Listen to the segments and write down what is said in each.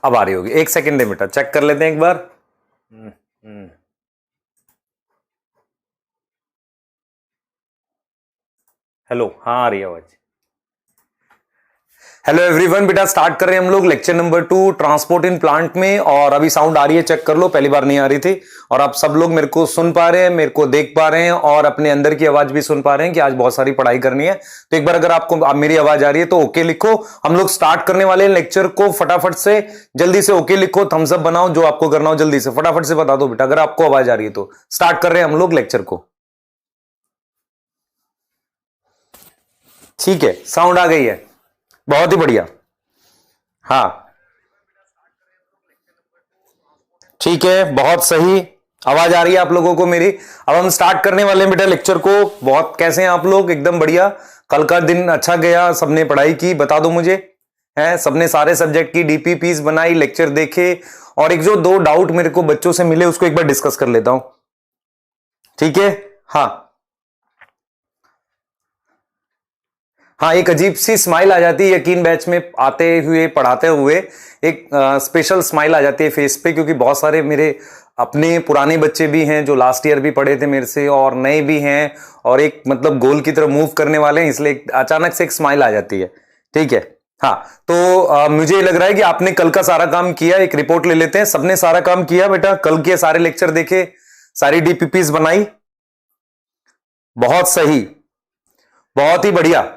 अब आ रही होगी, एक सेकंड दे बेटा, चेक कर लेते हैं एक बार। हेलो, हाँ आ रही है आवाज। हेलो एवरीवन, बेटा स्टार्ट कर रहे हैं हम लोग lecture number 2 transport in plant में। और अभी साउंड आ रही है, चेक कर लो, पहली बार नहीं आ रही थी। और आप सब लोग मेरे को सुन पा रहे हैं, मेरे को देख पा रहे हैं और अपने अंदर की आवाज भी सुन पा रहे हैं कि आज बहुत सारी पढ़ाई करनी है। तो एक बार अगर आपको मेरी आवाज आ रही है तो ओके लिखो। हम लोग स्टार्ट करने वाले हैं लेक्चर को, फटाफट से जल्दी से ओके लिखो, थम्स अप बनाओ, जो आपको करना हो जल्दी से फटाफट से बता दो बेटा अगर आपको आवाज आ रही है तो। स्टार्ट कर रहे हैं हम लोग लेक्चर को, ठीक है, साउंड आ गई है, बहुत ही बढ़िया। हाँ ठीक है, बहुत सही, आवाज आ रही है आप लोगों को मेरी। अब हम स्टार्ट करने वाले हैं बेटा लेक्चर को। बहुत कैसे हैं आप लोग? एकदम बढ़िया। कल का दिन अच्छा गया? सबने पढ़ाई की? बता दो मुझे, है सबने सारे सब्जेक्ट की डीपीपीस बनाई, लेक्चर देखे? और एक जो दो डाउट मेरे को बच्चों से मिले उसको एक बार डिस्कस कर लेता हूं, ठीक है? हाँ हाँ, एक अजीब सी स्माइल आ जाती है यकीन बैच में आते हुए पढ़ाते हुए, एक स्पेशल स्माइल आ जाती है फेस पे, क्योंकि बहुत सारे मेरे अपने पुराने बच्चे भी हैं जो लास्ट ईयर भी पढ़े थे मेरे से, और नए भी हैं, और एक मतलब गोल की तरफ मूव करने वाले हैं, इसलिए अचानक से एक स्माइल आ जाती है, ठीक है? हाँ, तो मुझे लग रहा है कि आपने कल का सारा काम किया। एक रिपोर्ट ले लेते हैं, सबने सारा काम किया बेटा? कल के सारे लेक्चर देखे, सारी डीपीपीस बनाई? बहुत सही, बहुत ही बढ़िया।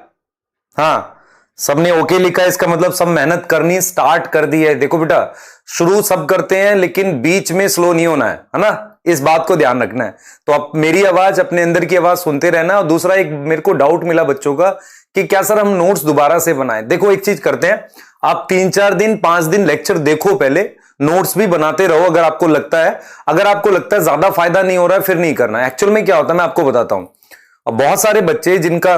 हाँ, सबने ओके लिखा है, इसका मतलब सब मेहनत करनी स्टार्ट कर दी है। देखो बेटा, शुरू सब करते हैं लेकिन बीच में स्लो नहीं होना है ना? इस बात को ध्यान रखना है। तो अब मेरी आवाज, अपने अंदर की आवाज सुनते रहना। और दूसरा, एक मेरे को डाउट मिला बच्चों का कि क्या सर हम नोट्स दोबारा से बनाएं। देखो एक चीज करते हैं, आप 3-4 दिन 5 दिन लेक्चर देखो, पहले नोट्स भी बनाते रहो अगर आपको लगता है। अगर आपको लगता है ज्यादा फायदा नहीं हो रहा है फिर नहीं करना। एक्चुअल में क्या होता है मैं आपको बताता हूं। अब बहुत सारे बच्चे जिनका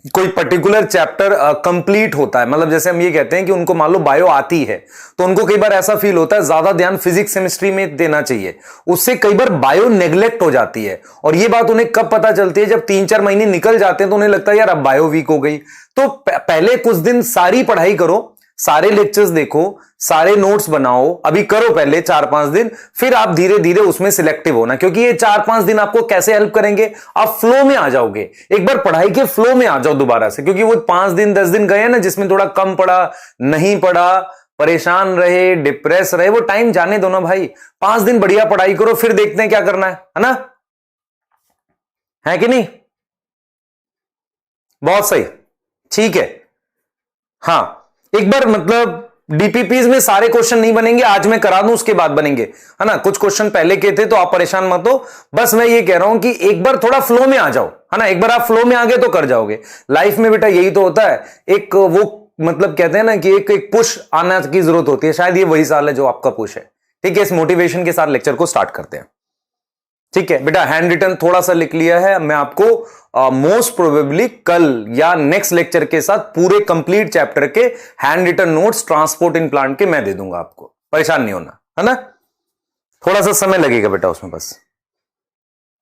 कोई पर्टिकुलर चैप्टर कंप्लीट होता है, मतलब जैसे हम ये कहते हैं कि उनको मान लो बायो आती है, तो उनको कई बार ऐसा फील होता है ज्यादा ध्यान फिजिक्स केमिस्ट्री में देना चाहिए, उससे कई बार बायो नेग्लेक्ट हो जाती है। और ये बात उन्हें कब पता चलती है? जब 3-4 महीने निकल जाते हैं तो उन्हें लगता है यार अब बायो वीक हो गई। तो पहले कुछ दिन सारी पढ़ाई करो, सारे लेक्चर्स देखो, सारे नोट्स बनाओ, अभी करो पहले 4-5 दिन, फिर आप धीरे धीरे उसमें सिलेक्टिव होना, क्योंकि ये 4-5 दिन आपको कैसे हेल्प करेंगे? आप फ्लो में आ जाओगे, एक बार पढ़ाई के फ्लो में आ जाओ दोबारा से। क्योंकि वो 5 दिन 10 दिन गए ना जिसमें थोड़ा कम पढ़ा, नहीं पढ़ा, परेशान रहे, डिप्रेस रहे, वो टाइम जाने दो ना भाई। 5 दिन बढ़िया पढ़ाई करो, फिर देखते हैं क्या करना है ना? है कि नहीं? बहुत सही, ठीक है। हाँ, एक बार मतलब डीपीपीज में सारे क्वेश्चन नहीं बनेंगे, आज मैं करा दूं उसके बाद बनेंगे, है ना? कुछ क्वेश्चन पहले के थे तो आप परेशान मत हो। बस मैं ये कह रहा हूं कि एक बार थोड़ा फ्लो में आ जाओ, है ना? एक बार आप फ्लो में आ गए तो कर जाओगे। लाइफ में बेटा यही तो होता है, एक वो मतलब कहते हैं ना कि एक पुश आना की जरूरत होती है। शायद ये वही साल है जो आपका पुश है, ठीक है? इस मोटिवेशन के साथ लेक्चर को स्टार्ट करते हैं, ठीक है बेटा? हैंड रिटन थोड़ा सा लिख लिया है, मैं आपको मोस्ट प्रोबेबली कल या नेक्स्ट लेक्चर के साथ पूरे कंप्लीट चैप्टर के handwritten notes transport in plant के मैं दे दूंगा आपको, परेशान नहीं होना, है ना? थोड़ा सा समय लगेगा बेटा उसमें बस,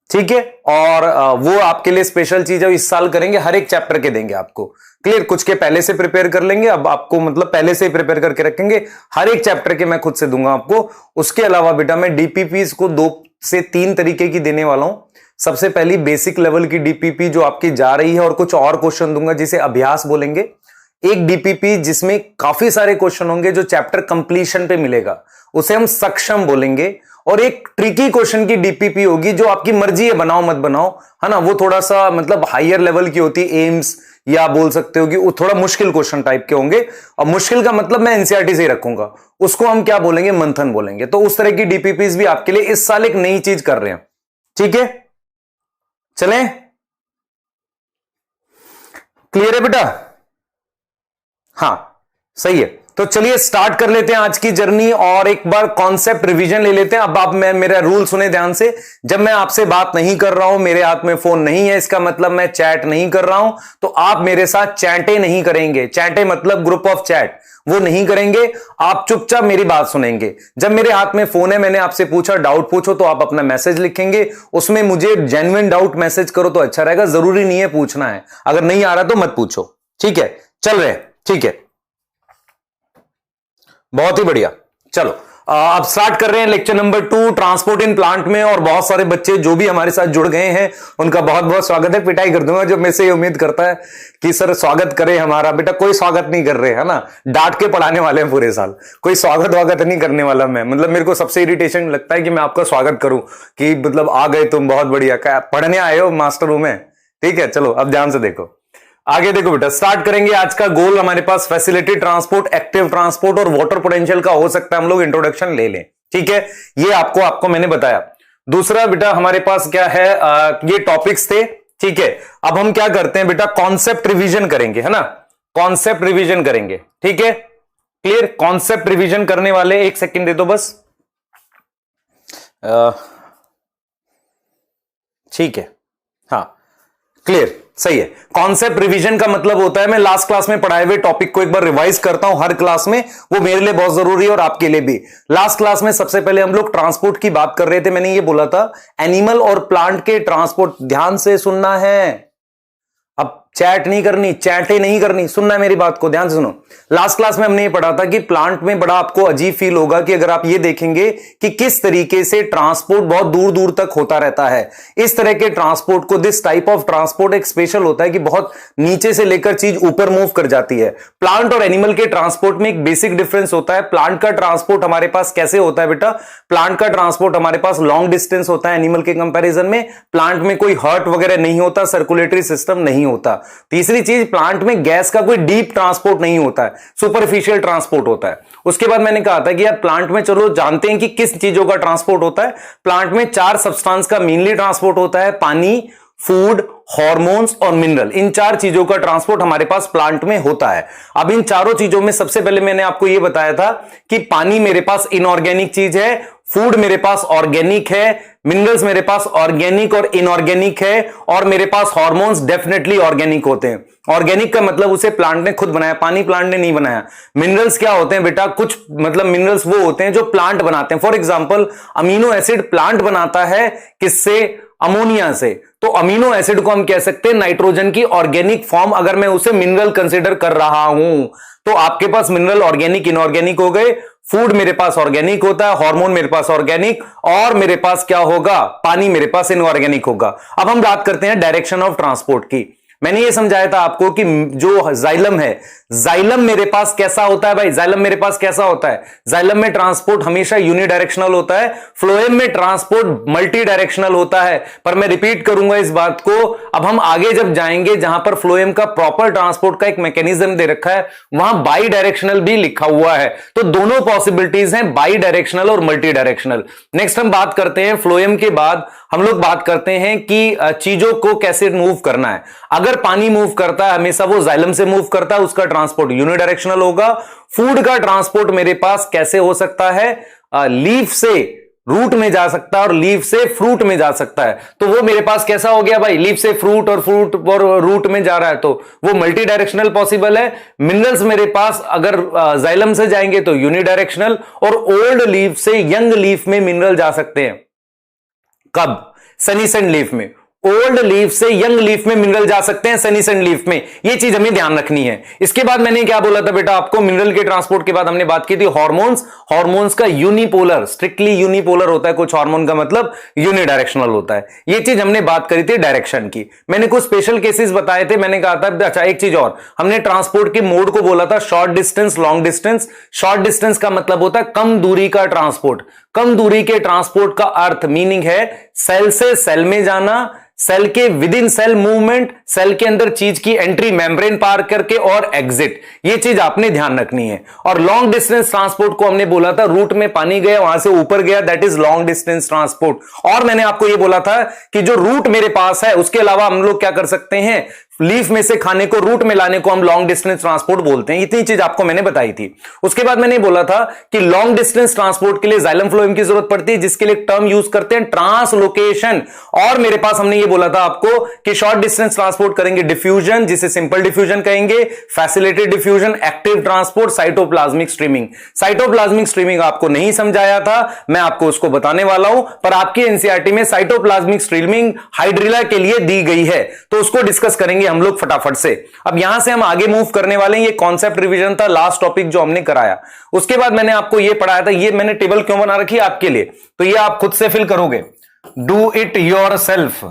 ठीक है? और वो आपके लिए स्पेशल चीज है, इस साल करेंगे, हर एक चैप्टर के देंगे आपको। क्लियर? कुछ के पहले से प्रिपेयर कर लेंगे, अब आपको मतलब पहले से ही प्रिपेयर करके रखेंगे, हर एक चैप्टर के मैं खुद से दूंगा आपको। उसके अलावा बेटा मैं डीपीपीस को 2 से 3 तरीके की देने वाला हूं। सबसे पहली बेसिक लेवल की डीपीपी जो आपकी जा रही है, और कुछ और क्वेश्चन दूंगा जिसे अभ्यास बोलेंगे। एक डीपीपी जिसमें काफी सारे क्वेश्चन होंगे जो चैप्टर कंप्लीशन पे मिलेगा, उसे हम सक्षम बोलेंगे। और एक ट्रिकी क्वेश्चन की डीपीपी होगी जो आपकी मर्जी है बनाओ मत बनाओ, है ना? वो थोड़ा सा मतलब हायर लेवल की होती है, एम्स, या बोल सकते हो कि वो थोड़ा मुश्किल क्वेश्चन टाइप के होंगे। और मुश्किल का मतलब मैं एनसीईआरटी से ही रखूंगा, उसको हम क्या बोलेंगे? मंथन बोलेंगे। तो उस तरह की डीपीपीस भी आपके लिए इस साल एक नई चीज कर रहे हैं, ठीक है? चलें? क्लियर है बेटा? हाँ सही है। तो चलिए स्टार्ट कर लेते हैं आज की जर्नी, और एक बार कॉन्सेप्ट रिवीजन ले लेते हैं। अब आप मेरा रूल सुने ध्यान से। जब मैं आपसे बात नहीं कर रहा हूं, मेरे हाथ में फोन नहीं है, इसका मतलब मैं चैट नहीं कर रहा हूं, तो आप मेरे साथ चैटे नहीं करेंगे। चैटे मतलब ग्रुप ऑफ चैट, वो नहीं करेंगे। आप चुपचाप मेरी बात सुनेंगे। जब मेरे हाथ में फोन है, मैंने आपसे पूछा डाउट पूछो, तो आप अपना मैसेज लिखेंगे, उसमें मुझे जेन्युइन डाउट मैसेज करो तो अच्छा रहेगा। जरूरी नहीं है पूछना है, अगर नहीं आ रहा तो मत पूछो, ठीक है? चल रहे, ठीक है, बहुत ही बढ़िया। चलो अब स्टार्ट कर रहे हैं lecture number 2 transport in plant में। और बहुत सारे बच्चे जो भी हमारे साथ जुड़ गए हैं उनका बहुत बहुत स्वागत है। पिटाई कर दूंगा जो मैं से उम्मीद करता है कि सर स्वागत करे हमारा। बेटा कोई स्वागत नहीं कर रहे है ना, डांट के पढ़ाने वाले हैं पूरे साल, कोई स्वागत वागत नहीं करने वाला मैं। मतलब मेरे को सबसे इरिटेशन लगता है कि मैं आपका स्वागत करूं कि मतलब आ गए तुम, बहुत बढ़िया, पढ़ने आए हो मास्टर रूम में, ठीक है। चलो अब ध्यान से देखो, आगे देखो बेटा, स्टार्ट करेंगे। आज का गोल हमारे पास फैसिलिटी ट्रांसपोर्ट, एक्टिव ट्रांसपोर्ट और वाटर पोटेंशियल का हो सकता है। हम लोग इंट्रोडक्शन ले लें, ठीक है। ये आपको मैंने बताया। दूसरा बेटा हमारे पास क्या है, ये टॉपिक्स थे, ठीक है। अब हम क्या करते हैं बेटा, कॉन्सेप्ट रिवीजन करेंगे, है ना। कॉन्सेप्ट रिवीजन करेंगे, ठीक है। क्लियर, कॉन्सेप्ट रिवीजन करने वाले, एक सेकेंड दे दो बस, ठीक है, हाँ क्लियर, सही है। कॉन्सेप्ट रिवीजन का मतलब होता है मैं लास्ट क्लास में पढ़ाए हुए टॉपिक को एक बार रिवाइज करता हूं हर क्लास में। वो मेरे लिए बहुत जरूरी है और आपके लिए भी। लास्ट क्लास में सबसे पहले हम लोग ट्रांसपोर्ट की बात कर रहे थे। मैंने ये बोला था एनिमल और प्लांट के ट्रांसपोर्ट, ध्यान से सुनना है। अब चैट नहीं करनी, चैटें नहीं करनी, सुनना है मेरी बात को, ध्यान से सुनो। लास्ट क्लास में हमने ये पढ़ा था कि प्लांट में बड़ा आपको अजीब फील होगा कि अगर आप ये देखेंगे कि किस तरीके से ट्रांसपोर्ट बहुत दूर दूर तक होता रहता है। इस तरह के ट्रांसपोर्ट को, दिस टाइप ऑफ ट्रांसपोर्ट एक स्पेशल होता है कि बहुत नीचे से लेकर चीज ऊपर मूव कर जाती है। प्लांट और एनिमल के ट्रांसपोर्ट में एक बेसिक डिफरेंस होता है। प्लांट का ट्रांसपोर्ट हमारे पास कैसे होता है बेटा, प्लांट का ट्रांसपोर्ट हमारे पास लॉन्ग डिस्टेंस होता है एनिमल के कंपैरिजन में। प्लांट में कोई हर्ट वगैरह नहीं होता, सर्कुलेटरी सिस्टम नहीं होता। तीसरी चीज, प्लांट में गैस का कोई डीप ट्रांसपोर्ट नहीं होता है, सुपरफिशियल ट्रांसपोर्ट होता है। उसके बाद मैंने कहा था कि यार प्लांट में चलो जानते हैं कि किस चीजों का ट्रांसपोर्ट होता है। प्लांट में 4 सब्सटेंस का मेनली ट्रांसपोर्ट होता है, पानी, फूड, हार्मोन्स और मिनरल। इन 4 चीजों का ट्रांसपोर्ट हमारे पास प्लांट में होता है। अब इन चारों चीजों में सबसे पहले मैंने आपको यह बताया था कि पानी मेरे पास इनऑर्गेनिक चीज है, फूड मेरे पास ऑर्गेनिक है, मिनरल्स मेरे पास ऑर्गेनिक और इनऑर्गेनिक है, और मेरे पास हार्मोन्स डेफिनेटली ऑर्गेनिक होते हैं। ऑर्गेनिक का मतलब उसे प्लांट ने खुद बनाया, पानी प्लांट ने नहीं बनाया। मिनरल्स क्या होते हैं बेटा, कुछ मतलब मिनरल्स वो होते हैं जो प्लांट बनाते हैं। For example amino acid plant बनाता है, किससे, अमोनिया से। तो अमीनो एसिड को हम कह सकते हैं नाइट्रोजन की ऑर्गेनिक फॉर्म, अगर मैं उसे मिनरल कंसीडर कर रहा हूं तो। आपके पास मिनरल ऑर्गेनिक इनऑर्गेनिक हो गए, फूड मेरे पास ऑर्गेनिक होता है, हार्मोन मेरे पास ऑर्गेनिक, और मेरे पास क्या होगा, पानी मेरे पास इनऑर्गेनिक होगा। अब हम बात करते हैं डायरेक्शन ऑफ ट्रांसपोर्ट की। मैंने ये समझाया था आपको कि जो जाइलम है, जाइलम मेरे पास कैसा होता है भाई, जाइलम मेरे पास कैसा होता है, जाइलम में ट्रांसपोर्ट हमेशा यूनिडायरेक्शनल होता है, फ्लोएम में ट्रांसपोर्ट मल्टी डायरेक्शनल होता है। पर मैं रिपीट करूंगा इस बात को, अब हम आगे जब जाएंगे जहां पर फ्लोएम का प्रॉपर ट्रांसपोर्ट का एक मैकेनिज्म दे रखा है, वहां बाई डायरेक्शनल भी लिखा हुआ है। तो दोनों पॉसिबिलिटीज हैं, बाई डायरेक्शनल और मल्टी डायरेक्शनल। नेक्स्ट हम बात करते हैं फ्लोएम के बाद हम लोग बात करते हैं कि चीजों को कैसे मूव करना है। अगर पानी मूव करता है हमेशा वो जाइलम से मूव करता है, उसका ट्रांसपोर्ट यूनिडायरेक्शनल होगा। फूड का ट्रांसपोर्ट मेरे पास कैसे हो सकता है, लीफ से रूट में जा सकता है और लीफ से फ्रूट में जा सकता है। तो वो मेरे पास कैसा हो गया भाई, लीफ से फ्रूट और फ्रूट और रूट में जा रहा है, तो वो मल्टी डायरेक्शनल पॉसिबल है। मिनरल्स मेरे पास अगर जाइलम से जाएंगे तो यूनिडायरेक्शनल, और ओल्ड लीफ से यंग लीफ में मिनरल जा सकते हैं। कब, सनीसेंट लीफ में। ओल्ड लीफ से यंग लीफ में मिनरल जा सकते हैं सनीसेंट लीफ में। यह चीज हमें ध्यान रखनी है। इसके बाद मैंने क्या बोला था बेटा आपको, मिनरल के ट्रांसपोर्ट के बाद हमने बात की थी हार्मोन्स। हार्मोन्स का यूनिपोलर, स्ट्रिक्टली यूनिपोलर होता है, कुछ हार्मोन का मतलब यूनिडायरेक्शनल होता है। यह चीज हमने बात करी थी डायरेक्शन की। मैंने कुछ स्पेशल केसेस बताए थे, मैंने कहा था अच्छा एक चीज और, हमने ट्रांसपोर्ट के मोड को बोला था short distance, long distance. Short distance का मतलब होता है कम दूरी का ट्रांसपोर्ट। कम दूरी के ट्रांसपोर्ट का अर्थ, मीनिंग है सेल से सेल में जाना, सेल के within cell movement, cell के अंदर चीज की एंट्री मेम्ब्रेन पार करके और एग्जिट। ये चीज आपने ध्यान रखनी है। और लॉन्ग डिस्टेंस ट्रांसपोर्ट को हमने बोला था रूट में पानी गया वहां से ऊपर गया, that is long distance transport. और मैंने आपको यह बोला था कि जो रूट मेरे पास है उसके अलावा हम लोग क्या कर सकते हैं, लीफ में से खाने को रूट में लाने को हम लॉन्ग डिस्टेंस ट्रांसपोर्ट बोलते हैं। इतनी चीज आपको मैंने बताई थी। उसके बाद मैंने बोला था कि लॉन्ग डिस्टेंस ट्रांसपोर्ट के लिए जाइलम फ्लोएम की जरूरत पड़ती है, जिसके लिए टर्म यूज करते हैं ट्रांसलोकेशन। और मेरे पास हमने ये बोला था आपको कि शॉर्ट डिस्टेंस ट्रांसपोर्ट करेंगे डिफ्यूजन, जिसे सिंपल डिफ्यूजन कहेंगे, facilitated diffusion, active transport, cytoplasmic streaming. Cytoplasmic streaming आपको नहीं समझाया था, मैं आपको उसको बताने वाला हूं, पर आपकी एनसीईआरटी में साइटोप्लाज्मिक स्ट्रीमिंग हाइड्रिला के लिए दी गई है, तो उसको डिस्कस करेंगे हम लोग फटाफट से। अब यहां से हम आगे मूव करने वाले हैं। ये कॉन्सेप्ट रिवीजन था, लास्ट टॉपिक जो हमने कराया। उसके बाद मैंने आपको ये पढ़ाया था, ये मैंने टेबल क्यों बना रखी है आपके लिए, तो ये आप खुद से फिल करोगे। डू इट योरसेल्फ,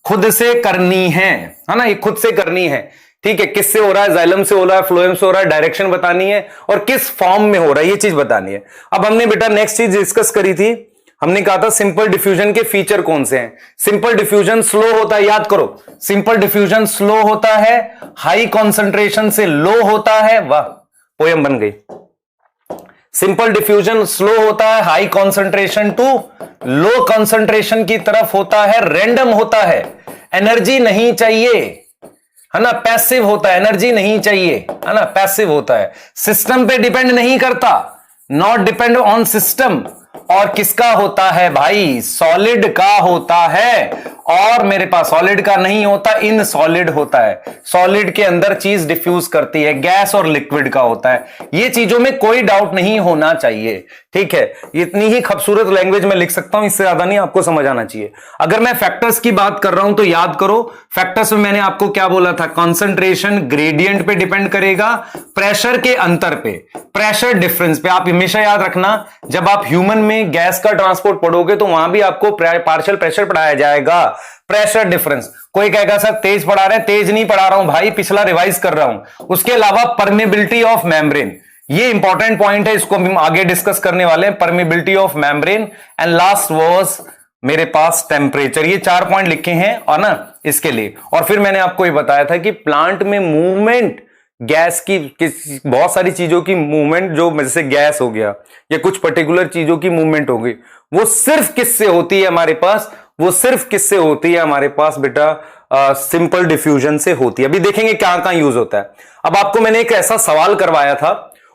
खुद से करनी है ना, ये खुद से करनी है। ठीक है, किससे हो रहा है, जाइलम से हो रहा है, फ्लोएम से हो रहा है, डायरेक्शन बतानी है और किस फॉर्म में हो रहा है, ये चीज बतानी है। अब हमने बेटा नेक्स्ट चीज डिस्कस करी थी, हमने कहा था सिंपल डिफ्यूजन के फीचर कौन से हैं। सिंपल डिफ्यूजन स्लो होता है, याद करो, सिंपल डिफ्यूजन स्लो होता है, हाई कॉन्सेंट्रेशन से लो होता है। वाह, पोयम बन गई। सिंपल डिफ्यूजन स्लो होता है, high concentration to low concentration की तरफ होता है, रैंडम होता है, एनर्जी नहीं चाहिए, है ना, पैसिव होता है, एनर्जी नहीं चाहिए, है ना, पैसिव होता है, सिस्टम पे डिपेंड नहीं करता, नॉट डिपेंड ऑन सिस्टम। और किसका होता है भाई, सॉलिड का होता है। और मेरे पास सॉलिड का नहीं होता, इन सॉलिड होता है, सॉलिड के अंदर चीज डिफ्यूज करती है, गैस और लिक्विड का होता है। ये चीजों में कोई डाउट नहीं होना चाहिए। ठीक है, इतनी ही खूबसूरत लैंग्वेज में लिख सकता हूं, इससे ज्यादा नहीं आपको समझ आना चाहिए। अगर मैं फैक्टर्स की बात कर रहा हूं तो याद करो, फैक्टर्स में मैंने आपको क्या बोला था, कॉन्सेंट्रेशन ग्रेडियंट पे डिपेंड करेगा, प्रेशर के अंतर पे, प्रेशर डिफरेंस पे। आप हमेशा याद रखना, जब आप ह्यूमन में गैस का ट्रांसपोर्ट पढ़ोगे तो वहां भी आपको पार्शियल प्रेशर पढ़ाया जाएगा, प्रेशर डिफरेंस। कोई कहेगा सर तेज पढ़ा रहे हैं, तेज नहीं पढ़ा रहा हूं भाई, पिछला रिवाइज कर रहा हूं। उसके अलावा परमेबिलिटी ऑफ मेम्ब्रेन, ये इंपॉर्टेंट पॉइंट है, इसको हम आगे डिस्कस करने वाले हैं, permeability of membrane. And last was मेरे पास टेम्परेचर। ये 4 पॉइंट लिखे हैं और ना इसके लिए। और फिर मैंने आपको ये बताया था कि प्लांट में मूवमेंट गैस की, बहुत सारी चीजों की मूवमेंट, जो जैसे गैस हो गया या कुछ पर्टिकुलर चीजों की मूवमेंट हो गई, वो सिर्फ किससे होती है हमारे पास, वो सिर्फ किससे होती है हमारे पास बेटा, सिंपल डिफ्यूजन से होती है। अभी देखेंगे क्या कहां यूज होता है। अब आपको मैंने एक ऐसा सवाल करवाया था,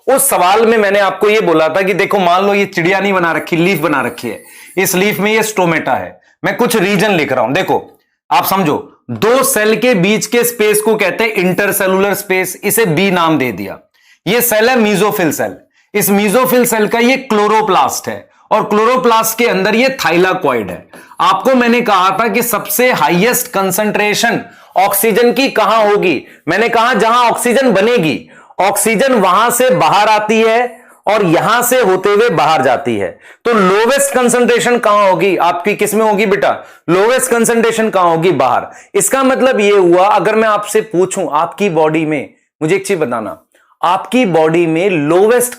उस सवाल में मैंने आपको यह बोला था कि देखो मान लो ये चिड़िया नहीं बना रखी, लीफ बना रखी है, इस लीफ में ये स्टोमेटा है, मैं कुछ रीजन लिख रहा हूं। देखो आप समझो, दो सेल के बीच के स्पेस को कहते हैं इंटरसेलुलर स्पेस, इसे बी नाम दे दिया। ये सेल है मीजोफिल सेल, इस मीजोफिल सेल का ये क्लोरोप्लास्ट है और क्लोरोप्लास्ट के अंदर ये थाइलाकॉइड है। आपको मैंने कहा था कि सबसे हाईएस्ट कंसंट्रेशन ऑक्सीजन की कहां होगी, मैंने कहा जहां ऑक्सीजन बनेगी, ऑक्सीजन वहां से बाहर आती है और यहां से होते हुए बाहर जाती है, तो लोवेस्ट कंसंट्रेशन कहां होगी आपकी, किसमें होगी बेटा, लोवेस्ट कंसंट्रेशन कहां होगी, बाहर। इसका मतलब यह हुआ, अगर मैं आपसे पूछूं आपकी बॉडी में, मुझे एक चीज बताना, आपकी बॉडी में लोवेस्ट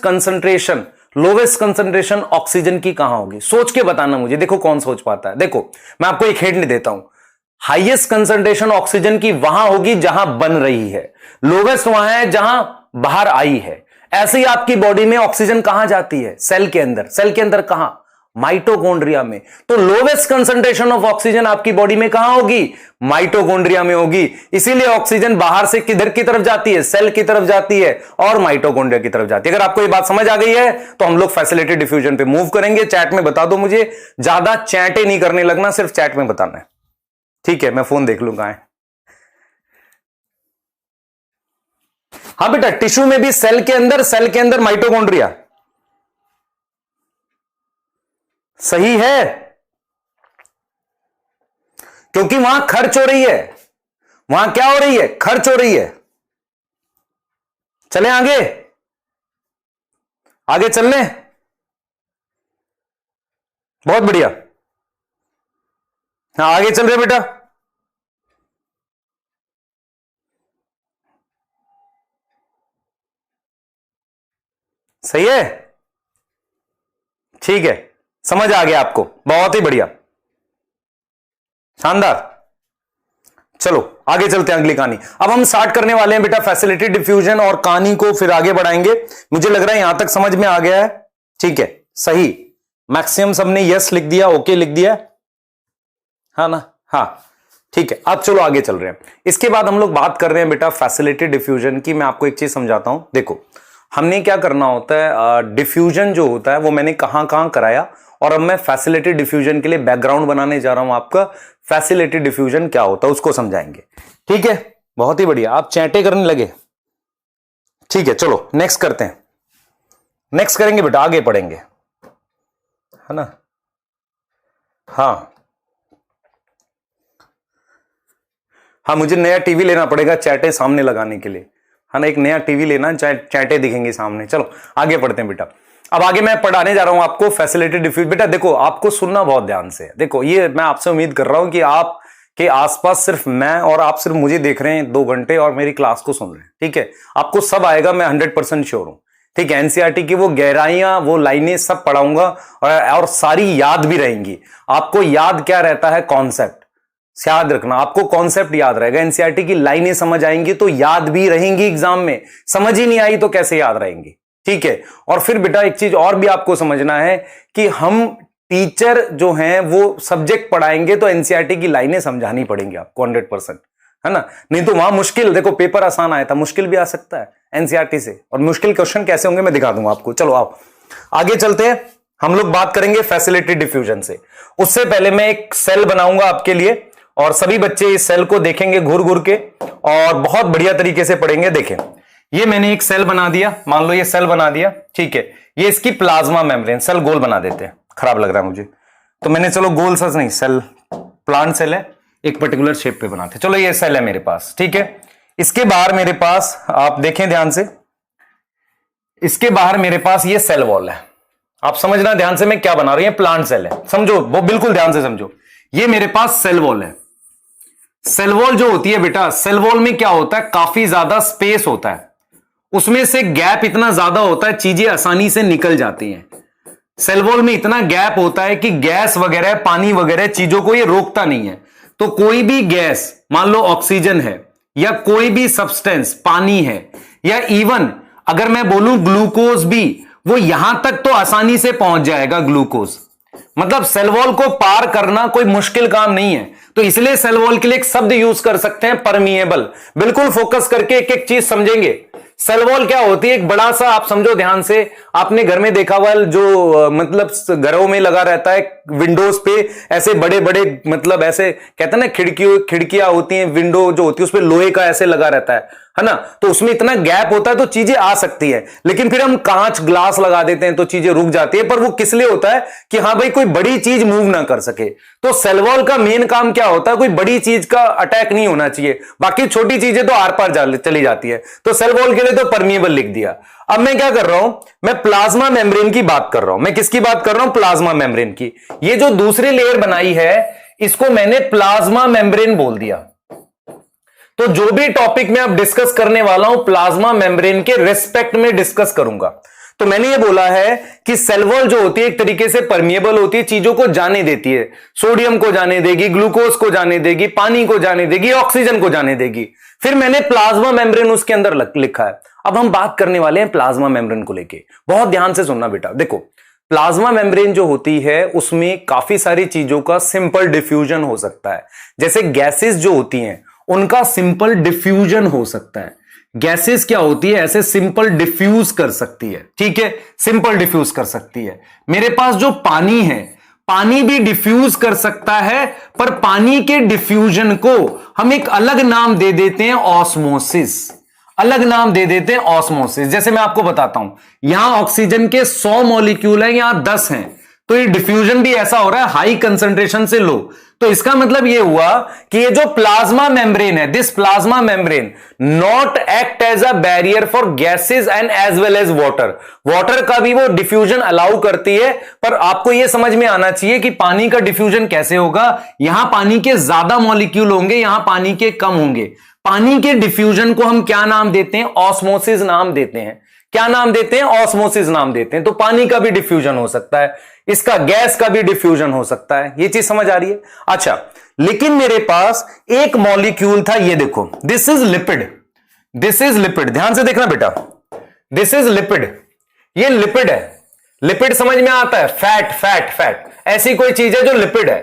कंसंट्रेशन ऑक्सीजन की कहां होगी, सोच के बताना मुझे। देखो कौन सोच पाता है। देखो मैं आपको एक हिंट देता हूं, हाईएस्ट कंसंट्रेशन ऑक्सीजन की वहां होगी जहां बन रही है, लोवेस्ट वहां है जहां बाहर आई है। ऐसे ही आपकी बॉडी में ऑक्सीजन कहां जाती है, सेल के अंदर, सेल के अंदर कहां, माइटोकॉन्ड्रिया में। तो लोवेस्ट कंसंट्रेशन ऑफ ऑक्सीजन आपकी बॉडी में कहां होगी, माइटोकॉन्ड्रिया में होगी। इसीलिए ऑक्सीजन बाहर से किधर की तरफ जाती है, सेल की तरफ जाती है और माइटोकॉन्ड्रिया की तरफ जाती है। अगर आपको ये बात समझ आ गई है तो हम लोग फैसिलिटेटेड डिफ्यूजन पे मूव करेंगे। चैट में बता दो मुझे, ज्यादा चैटे नहीं करने लगना, सिर्फ चैट में बताना है, ठीक है। मैं फोन देख लूंगा। हाँ बेटा, टिश्यू में भी सेल के अंदर माइटोकॉन्ड्रिया, सही है, क्योंकि वहां खर्च हो रही है, वहां क्या हो रही है, खर्च हो रही है। चले आगे, आगे चलने, बहुत बढ़िया। हाँ आगे चल रहे बेटा, सही है, ठीक है, समझ आ गया आपको, बहुत ही बढ़िया, शानदार। चलो आगे चलते हैं अगली कहानी। अब हम स्टार्ट करने वाले हैं बेटा फैसिलिटेटेड डिफ्यूजन, और कहानी को फिर आगे बढ़ाएंगे। मुझे लग रहा है यहां तक समझ में आ गया है, ठीक है, सही, मैक्सिमम सबने यस लिख दिया, ओके लिख दिया, हाँ ना, हाँ ठीक है। अब चलो आगे चल रहे हैं। इसके बाद हम लोग बात कर रहे हैं बेटा फैसिलिटेटेड डिफ्यूजन की। मैं आपको एक चीज समझाता हूं, देखो हमने क्या करना होता है, डिफ्यूजन जो होता है वो मैंने कहां कहां कराया और अब मैं फैसिलिटी डिफ्यूजन के लिए बैकग्राउंड बनाने जा रहा हूं आपका। फैसिलिटी डिफ्यूजन क्या होता है उसको समझाएंगे, ठीक है। बहुत ही बढ़िया, आप चैटे करने लगे, ठीक है। चलो नेक्स्ट करते हैं, नेक्स्ट करेंगे बेटा, आगे पढ़ेंगे, है ना। हाँ हाँ, मुझे नया टीवी लेना पड़ेगा चैटे सामने लगाने के लिए, है ना। एक नया टीवी लेना, चैटे दिखेंगे सामने। चलो आगे पढ़ते हैं बेटा। अब आगे मैं पढ़ाने जा रहा हूं आपको फैसिलिटी डिफ्यूज। बेटा देखो, आपको सुनना बहुत ध्यान से है। देखो ये मैं आपसे उम्मीद कर रहा हूं कि आप के आसपास सिर्फ मैं और आप सिर्फ मुझे देख रहे हैं 2 घंटे और मेरी क्लास को सुन रहे हैं, ठीक है। आपको सब आएगा, मैं 100% श्योर हूं, ठीक है। एनसीईआरटी की वो गहराइयां, वो लाइनें सब पढ़ाऊंगा और सारी याद भी रहेंगी। आपको याद क्या रहता है? कॉन्सेप्ट याद रखना, आपको कॉन्सेप्ट याद रहेगा। एनसीईआरटी की लाइनें समझ आएंगी तो याद भी रहेंगी एग्जाम में, समझ ही नहीं आई तो कैसे याद रहेंगी, ठीक है। और फिर बेटा एक चीज और भी आपको समझना है कि हम टीचर जो हैं वो सब्जेक्ट पढ़ाएंगे तो एनसीईआरटी की लाइनें समझानी पड़ेंगी आपको 100%, है ना। नहीं तो वहां मुश्किल, देखो पेपर आसान आया था, मुश्किल भी आ सकता है एनसीईआरटी से। और मुश्किल क्वेश्चन कैसे होंगे मैं दिखा दूंगा आपको। चलो आप आगे चलते हैं, हम लोग बात करेंगे फैसिलिटी डिफ्यूजन से। उससे पहले मैं एक सेल बनाऊंगा आपके लिए और सभी बच्चे इस सेल को देखेंगे घूर घूर के और बहुत बढ़िया तरीके से पढ़ेंगे। देखें, ये मैंने एक सेल बना दिया, मान लो ये सेल बना दिया, ठीक है। ये इसकी प्लाज्मा मेम्ब्रेन, सेल गोल बना देते हैं, खराब लग रहा है मुझे तो मैंने, चलो गोल सा नहीं, सेल प्लांट सेल है, एक पर्टिकुलर शेप पे बनाते। चलो ये सेल है मेरे पास, ठीक है। इसके बाहर मेरे पास, आप देखें ध्यान से, इसके बाहर मेरे पास ये सेल वॉल है। आप समझना ध्यान से मैं क्या बना रही हूं, प्लांट सेल है, समझो वो बिल्कुल ध्यान से समझो। ये मेरे पास सेल वॉल है। सेल वॉल जो होती है बेटा, सेल वॉल में क्या होता है, काफी ज्यादा स्पेस होता है, उसमें से गैप इतना ज्यादा होता है, चीजें आसानी से निकल जाती हैं। सेल वॉल में इतना गैप होता है कि गैस वगैरह, पानी वगैरह चीजों को ये रोकता नहीं है। तो कोई भी गैस, मान लो ऑक्सीजन है या कोई भी सब्सटेंस, पानी है, या इवन अगर मैं बोलूं ग्लूकोज भी, वो यहां तक तो आसानी से पहुंच जाएगा ग्लूकोज। मतलब सेल वॉल को पार करना कोई मुश्किल काम नहीं है। तो इसलिए सेल वॉल के लिए एक शब्द यूज कर सकते हैं, परमिएबल। बिल्कुल फोकस करके एक एक चीज समझेंगे। सेल वॉल क्या होती है, एक बड़ा सा, आप समझो ध्यान से, आपने घर में देखा हुआ जो मतलब घरों में लगा रहता है विंडोज पे, ऐसे बड़े बड़े, मतलब ऐसे कहते हैं ना खिड़कियां होती हैं, विंडो जो होती है उस पे लोहे का ऐसे लगा रहता है ना। तो उसमें इतना गैप होता है तो चीजें आ सकती है, लेकिन फिर हम कांच ग्लास लगा देते हैं तो चीजें रुक जाती है। पर वो किस लिए होता है कि हाँ भाई कोई बड़ी चीज मूव ना कर सके। तो सेल वॉल का मेन काम क्या होता है, कोई बड़ी चीज का अटैक नहीं होना चाहिए, बाकी छोटी चीजें तो आर पार चली जाती है। तो सेल वॉल के लिए तो परमिएबल लिख दिया। अब मैं क्या कर रहा हूं, मैं प्लाज्मा मेम्ब्रेन की बात कर रहा हूं। मैं किसकी बात कर रहा हूं, प्लाज्मा मेम्ब्रेन की। ये जो दूसरी लेयर बनाई है इसको मैंने प्लाज्मा मेम्ब्रेन बोल दिया। तो जो भी टॉपिक में अब डिस्कस करने वाला हूं, प्लाज्मा मेम्ब्रेन के रिस्पेक्ट में डिस्कस करूंगा। तो मैंने ये बोला है कि सेल वॉल जो होती है एक तरीके से परमिएबल होती है, चीजों को जाने देती है, सोडियम को जाने देगी, ग्लूकोज को जाने देगी, पानी को जाने देगी, ऑक्सीजन को जाने देगी। फिर मैंने प्लाज्मा मेम्ब्रेन उसके अंदर लिखा है। अब हम बात करने वाले हैं प्लाज्मा मेम्ब्रेन को लेके, बहुत ध्यान से सुनना बेटा। देखो प्लाज्मा मेम्ब्रेन जो होती है उसमें काफी सारी चीजों का सिंपल डिफ्यूजन हो सकता है। जैसे गैसेस जो होती हैं उनका सिंपल डिफ्यूजन हो सकता है। गैसेस क्या होती है, ऐसे सिंपल डिफ्यूज कर सकती है, ठीक है, सिंपल डिफ्यूज कर सकती है। मेरे पास जो पानी है, पानी भी डिफ्यूज कर सकता है, पर पानी के डिफ्यूजन को हम एक अलग नाम दे देते हैं, ऑस्मोसिस। अलग नाम दे देते हैं ऑस्मोसिस। जैसे मैं आपको बताता हूं, यहां ऑक्सीजन के 100 मॉलिक्यूल हैं, यहां 10 हैं, तो ये डिफ्यूजन भी ऐसा हो रहा है हाई कंसंट्रेशन से लो। तो इसका मतलब ये हुआ कि ये जो प्लाज्मा मेम्ब्रेन है, this plasma membrane not act as a barrier for gases and as well as water. Water का भी वो डिफ्यूजन अलाउ करती है, पर आपको ये समझ में आना चाहिए कि पानी का डिफ्यूजन कैसे होगा। यहां पानी के ज्यादा मॉलिक्यूल होंगे, यहां पानी के कम होंगे। पानी के डिफ्यूजन को हम क्या नाम देते हैं, ऑस्मोसिस नाम देते हैं। क्या नाम देते हैं, ऑस्मोसिस नाम देते हैं। तो पानी का भी डिफ्यूजन हो सकता है, इसका गैस का भी डिफ्यूजन हो सकता है। ये चीज समझ आ रही है। अच्छा, लेकिन मेरे पास एक मॉलिक्यूल था, ये देखो, this is lipid, this is lipid. ध्यान से देखना बेटा, दिस इज लिपिड, ये लिपिड है। लिपिड समझ में आता है, फैट फैट फैट, ऐसी कोई चीज है जो लिपिड है।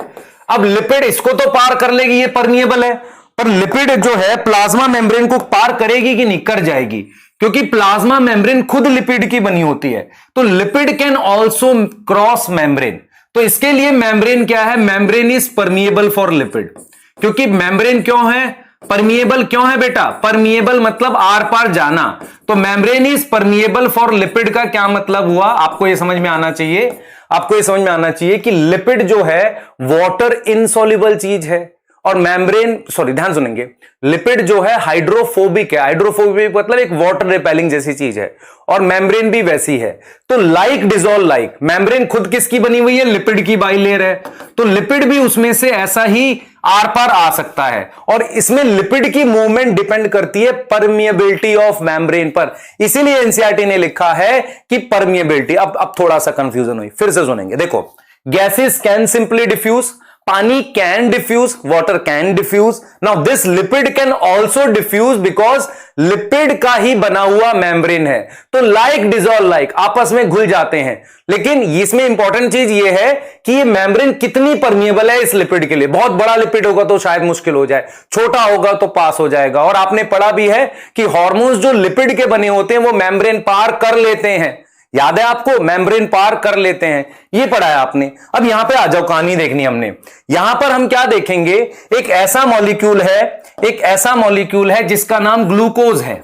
अब लिपिड इसको तो पार कर लेगी, ये परमिएबल है, पर लिपिड जो है प्लाज्मा मेम्ब्रेन को पार करेगी कि नहीं, कर जाएगी, क्योंकि प्लाज्मा मेम्ब्रेन खुद लिपिड की बनी होती है। तो lipid can also cross membrane. तो इसके लिए मेम्ब्रेन क्या है? Membrane is permeable for lipid. क्योंकि मेम्ब्रेन क्यों है? परमिएबल क्यों है बेटा? परमिएबल मतलब आर पार जाना। तो membrane is permeable for lipid का क्या मतलब हुआ? आपको यह समझ में आना चाहिए, आपको यह समझ में आना चाहिए कि लिपिड जो है वाटर इनसॉल्युबल चीज है, और मेम्ब्रेन, सॉरी ध्यान सुनेंगे, लिपिड जो है हाइड्रोफोबिक है। हाइड्रोफोबिक मतलब एक वाटर रिपेलिंग जैसी चीज है, और मेम्ब्रेन भी वैसी है। तो लाइक डिजोल्व लाइक, मेम्ब्रेन खुद किसकी बनी हुई है? लिपिड की बाइलेयर है। तो लिपिड भी उसमें से ऐसा ही आर पार आ सकता है, और इसमें लिपिड की मूवमेंट डिपेंड करती है परमिएबिलिटी ऑफ मेम्ब्रेन पर। इसीलिए एनसीईआरटी ने लिखा है कि परमिएबिलिटी। अब थोड़ा सा कंफ्यूजन हुई, फिर से सुनेंगे। देखो, गैसेस कैन सिंपली डिफ्यूज, पानी can diffuse, water can diffuse. Now this lipid can also diffuse because lipid का ही बना हुआ मेम्ब्रेन है। तो लाइक डिजोल्व लाइक, आपस में घुल जाते हैं। लेकिन इसमें इंपॉर्टेंट चीज ये है कि ये मेम्ब्रेन कितनी परमिएबल है इस लिपिड के लिए। बहुत बड़ा लिपिड होगा तो शायद मुश्किल हो जाए, छोटा होगा तो पास हो जाएगा। और आपने पढ़ा भी है कि हार्मोन्स जो लिपिड के बने होते हैं वो मेम्ब्रेन पार कर लेते हैं। याद है आपको? मेम्ब्रेन पार कर लेते हैं, ये पढ़ा है आपने। अब यहां पे आ जाओ, कहानी देखनी हमने। यहां पर हम क्या देखेंगे? एक ऐसा मॉलिक्यूल है, एक ऐसा मॉलिक्यूल है जिसका नाम ग्लूकोज है।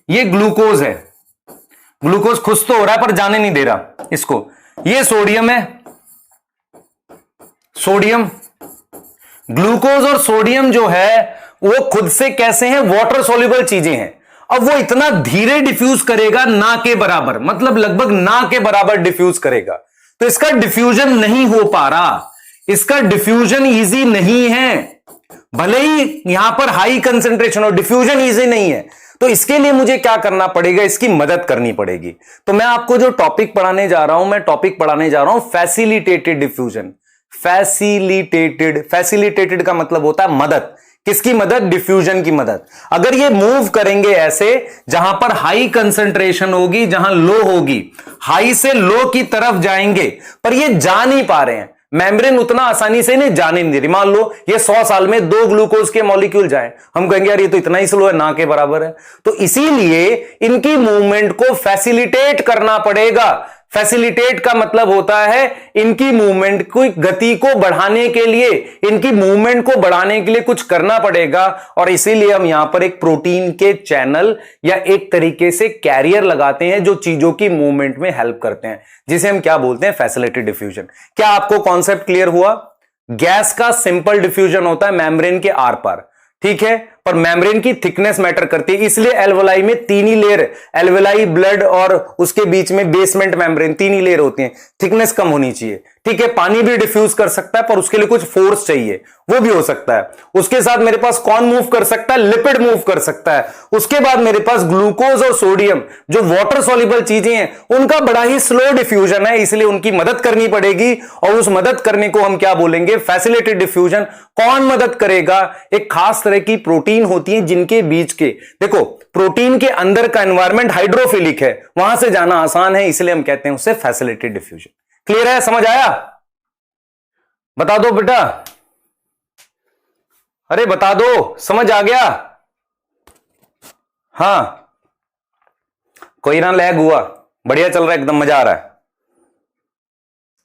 ये ग्लूकोज है। ग्लूकोज खुश तो हो रहा है पर जाने नहीं दे रहा इसको। ये सोडियम है, सोडियम। ग्लूकोज और सोडियम जो है वो खुद से कैसे हैं? वाटर सोल्यूबल चीजें हैं। अब वो इतना धीरे डिफ्यूज करेगा, ना के बराबर, मतलब लगभग ना के बराबर डिफ्यूज करेगा। तो इसका डिफ्यूजन नहीं हो पा रहा, इसका डिफ्यूजन इजी नहीं है। भले ही यहां पर हाई कंसेंट्रेशन हो, डिफ्यूजन इजी नहीं है। तो इसके लिए मुझे क्या करना पड़ेगा? इसकी मदद करनी पड़ेगी। तो मैं आपको जो टॉपिक पढ़ाने जा रहा हूं, मैं टॉपिक पढ़ाने जा रहा हूं फैसिलिटेटेड डिफ्यूजन। फैसिलिटेटेड, फैसिलिटेटेड का मतलब होता है मदद। किसकी मदद? डिफ्यूजन की मदद। अगर ये मूव करेंगे ऐसे, जहां पर हाई कंसंट्रेशन होगी, जहां लो होगी, हाई से लो की तरफ जाएंगे, पर ये जा नहीं पा रहे हैं। मेम्ब्रेन उतना आसानी से नहीं जाने नहीं दे रही। मान लो ये 100 साल में 2 ग्लूकोज के मॉलिक्यूल जाएं, हम कहेंगे यार ये तो इतना ही स्लो है, ना के बराबर है। तो इसीलिए इनकी मूवमेंट को फैसिलिटेट करना पड़ेगा। फैसिलिटेट का मतलब होता है इनकी मूवमेंट की गति को बढ़ाने के लिए, इनकी मूवमेंट को बढ़ाने के लिए कुछ करना पड़ेगा। और इसीलिए हम यहां पर एक प्रोटीन के चैनल या एक तरीके से कैरियर लगाते हैं जो चीजों की मूवमेंट में हेल्प करते हैं, जिसे हम क्या बोलते हैं? Facilitated diffusion. क्या आपको कॉन्सेप्ट क्लियर हुआ? गैस का सिंपल डिफ्यूजन होता है मेम्ब्रेन के आर पार, ठीक है, पर मेम्ब्रेन की थिकनेस मैटर करती है। इसलिए एल्वेलाई में 3 ही लेयर, एल्वेलाई, ब्लड और उसके बीच में बेसमेंट मेम्ब्रेन, 3 ही लेयर होती हैं। थिकनेस कम होनी चाहिए, ठीक है। पानी भी डिफ्यूज कर सकता है पर उसके लिए कुछ फोर्स चाहिए, वो भी हो सकता है। उसके साथ मेरे पास कौन मूव कर सकता है? लिपिड मूव कर सकता है। उसके बाद मेरे पास ग्लूकोज और सोडियम जो वाटर सॉल्युबल चीजें हैं, उनका बड़ा ही स्लो डिफ्यूजन है, इसलिए उनकी मदद करनी पड़ेगी। और उस मदद करने को हम क्या बोलेंगे? Facilitated diffusion. कौन मदद करेगा? एक खास तरह की प्रोटीन होती है जिनके बीच के, देखो प्रोटीन के अंदर का एनवायरमेंट हाइड्रोफिलिक है, वहां से जाना आसान है, इसलिए हम कहते हैं उसे फैसिलिटेटेड डिफ्यूजन। क्लियर है? समझ आया? बता दो बेटा, अरे बता दो, समझ आ गया? हां, कोई ना लैग हुआ, बढ़िया चल रहा है, एकदम मजा आ रहा है।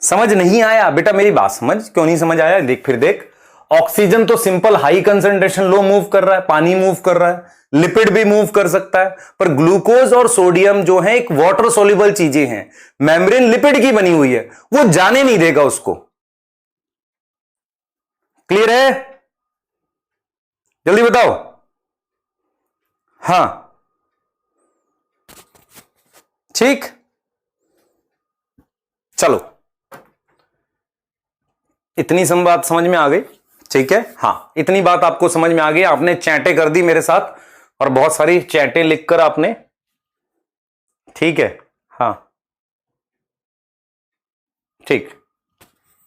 समझ नहीं आया बेटा? मेरी बात समझ। क्यों नहीं समझ आया? देख, फिर देख। ऑक्सीजन तो सिंपल हाई कंसंट्रेशन लो मूव कर रहा है, पानी मूव कर रहा है, लिपिड भी मूव कर सकता है, पर ग्लूकोज और सोडियम जो है एक वाटर सोल्यूबल चीजें हैं, मेम्ब्रेन लिपिड की बनी हुई है, वो जाने नहीं देगा उसको। क्लियर है? जल्दी बताओ। हां, ठीक, चलो, इतनी सब बात समझ में आ गई, ठीक है। हां, इतनी बात आपको समझ में आ गई। आपने चैटें कर दी मेरे साथ, और बहुत सारी चैटें लिखकर आपने, ठीक है। हां, ठीक,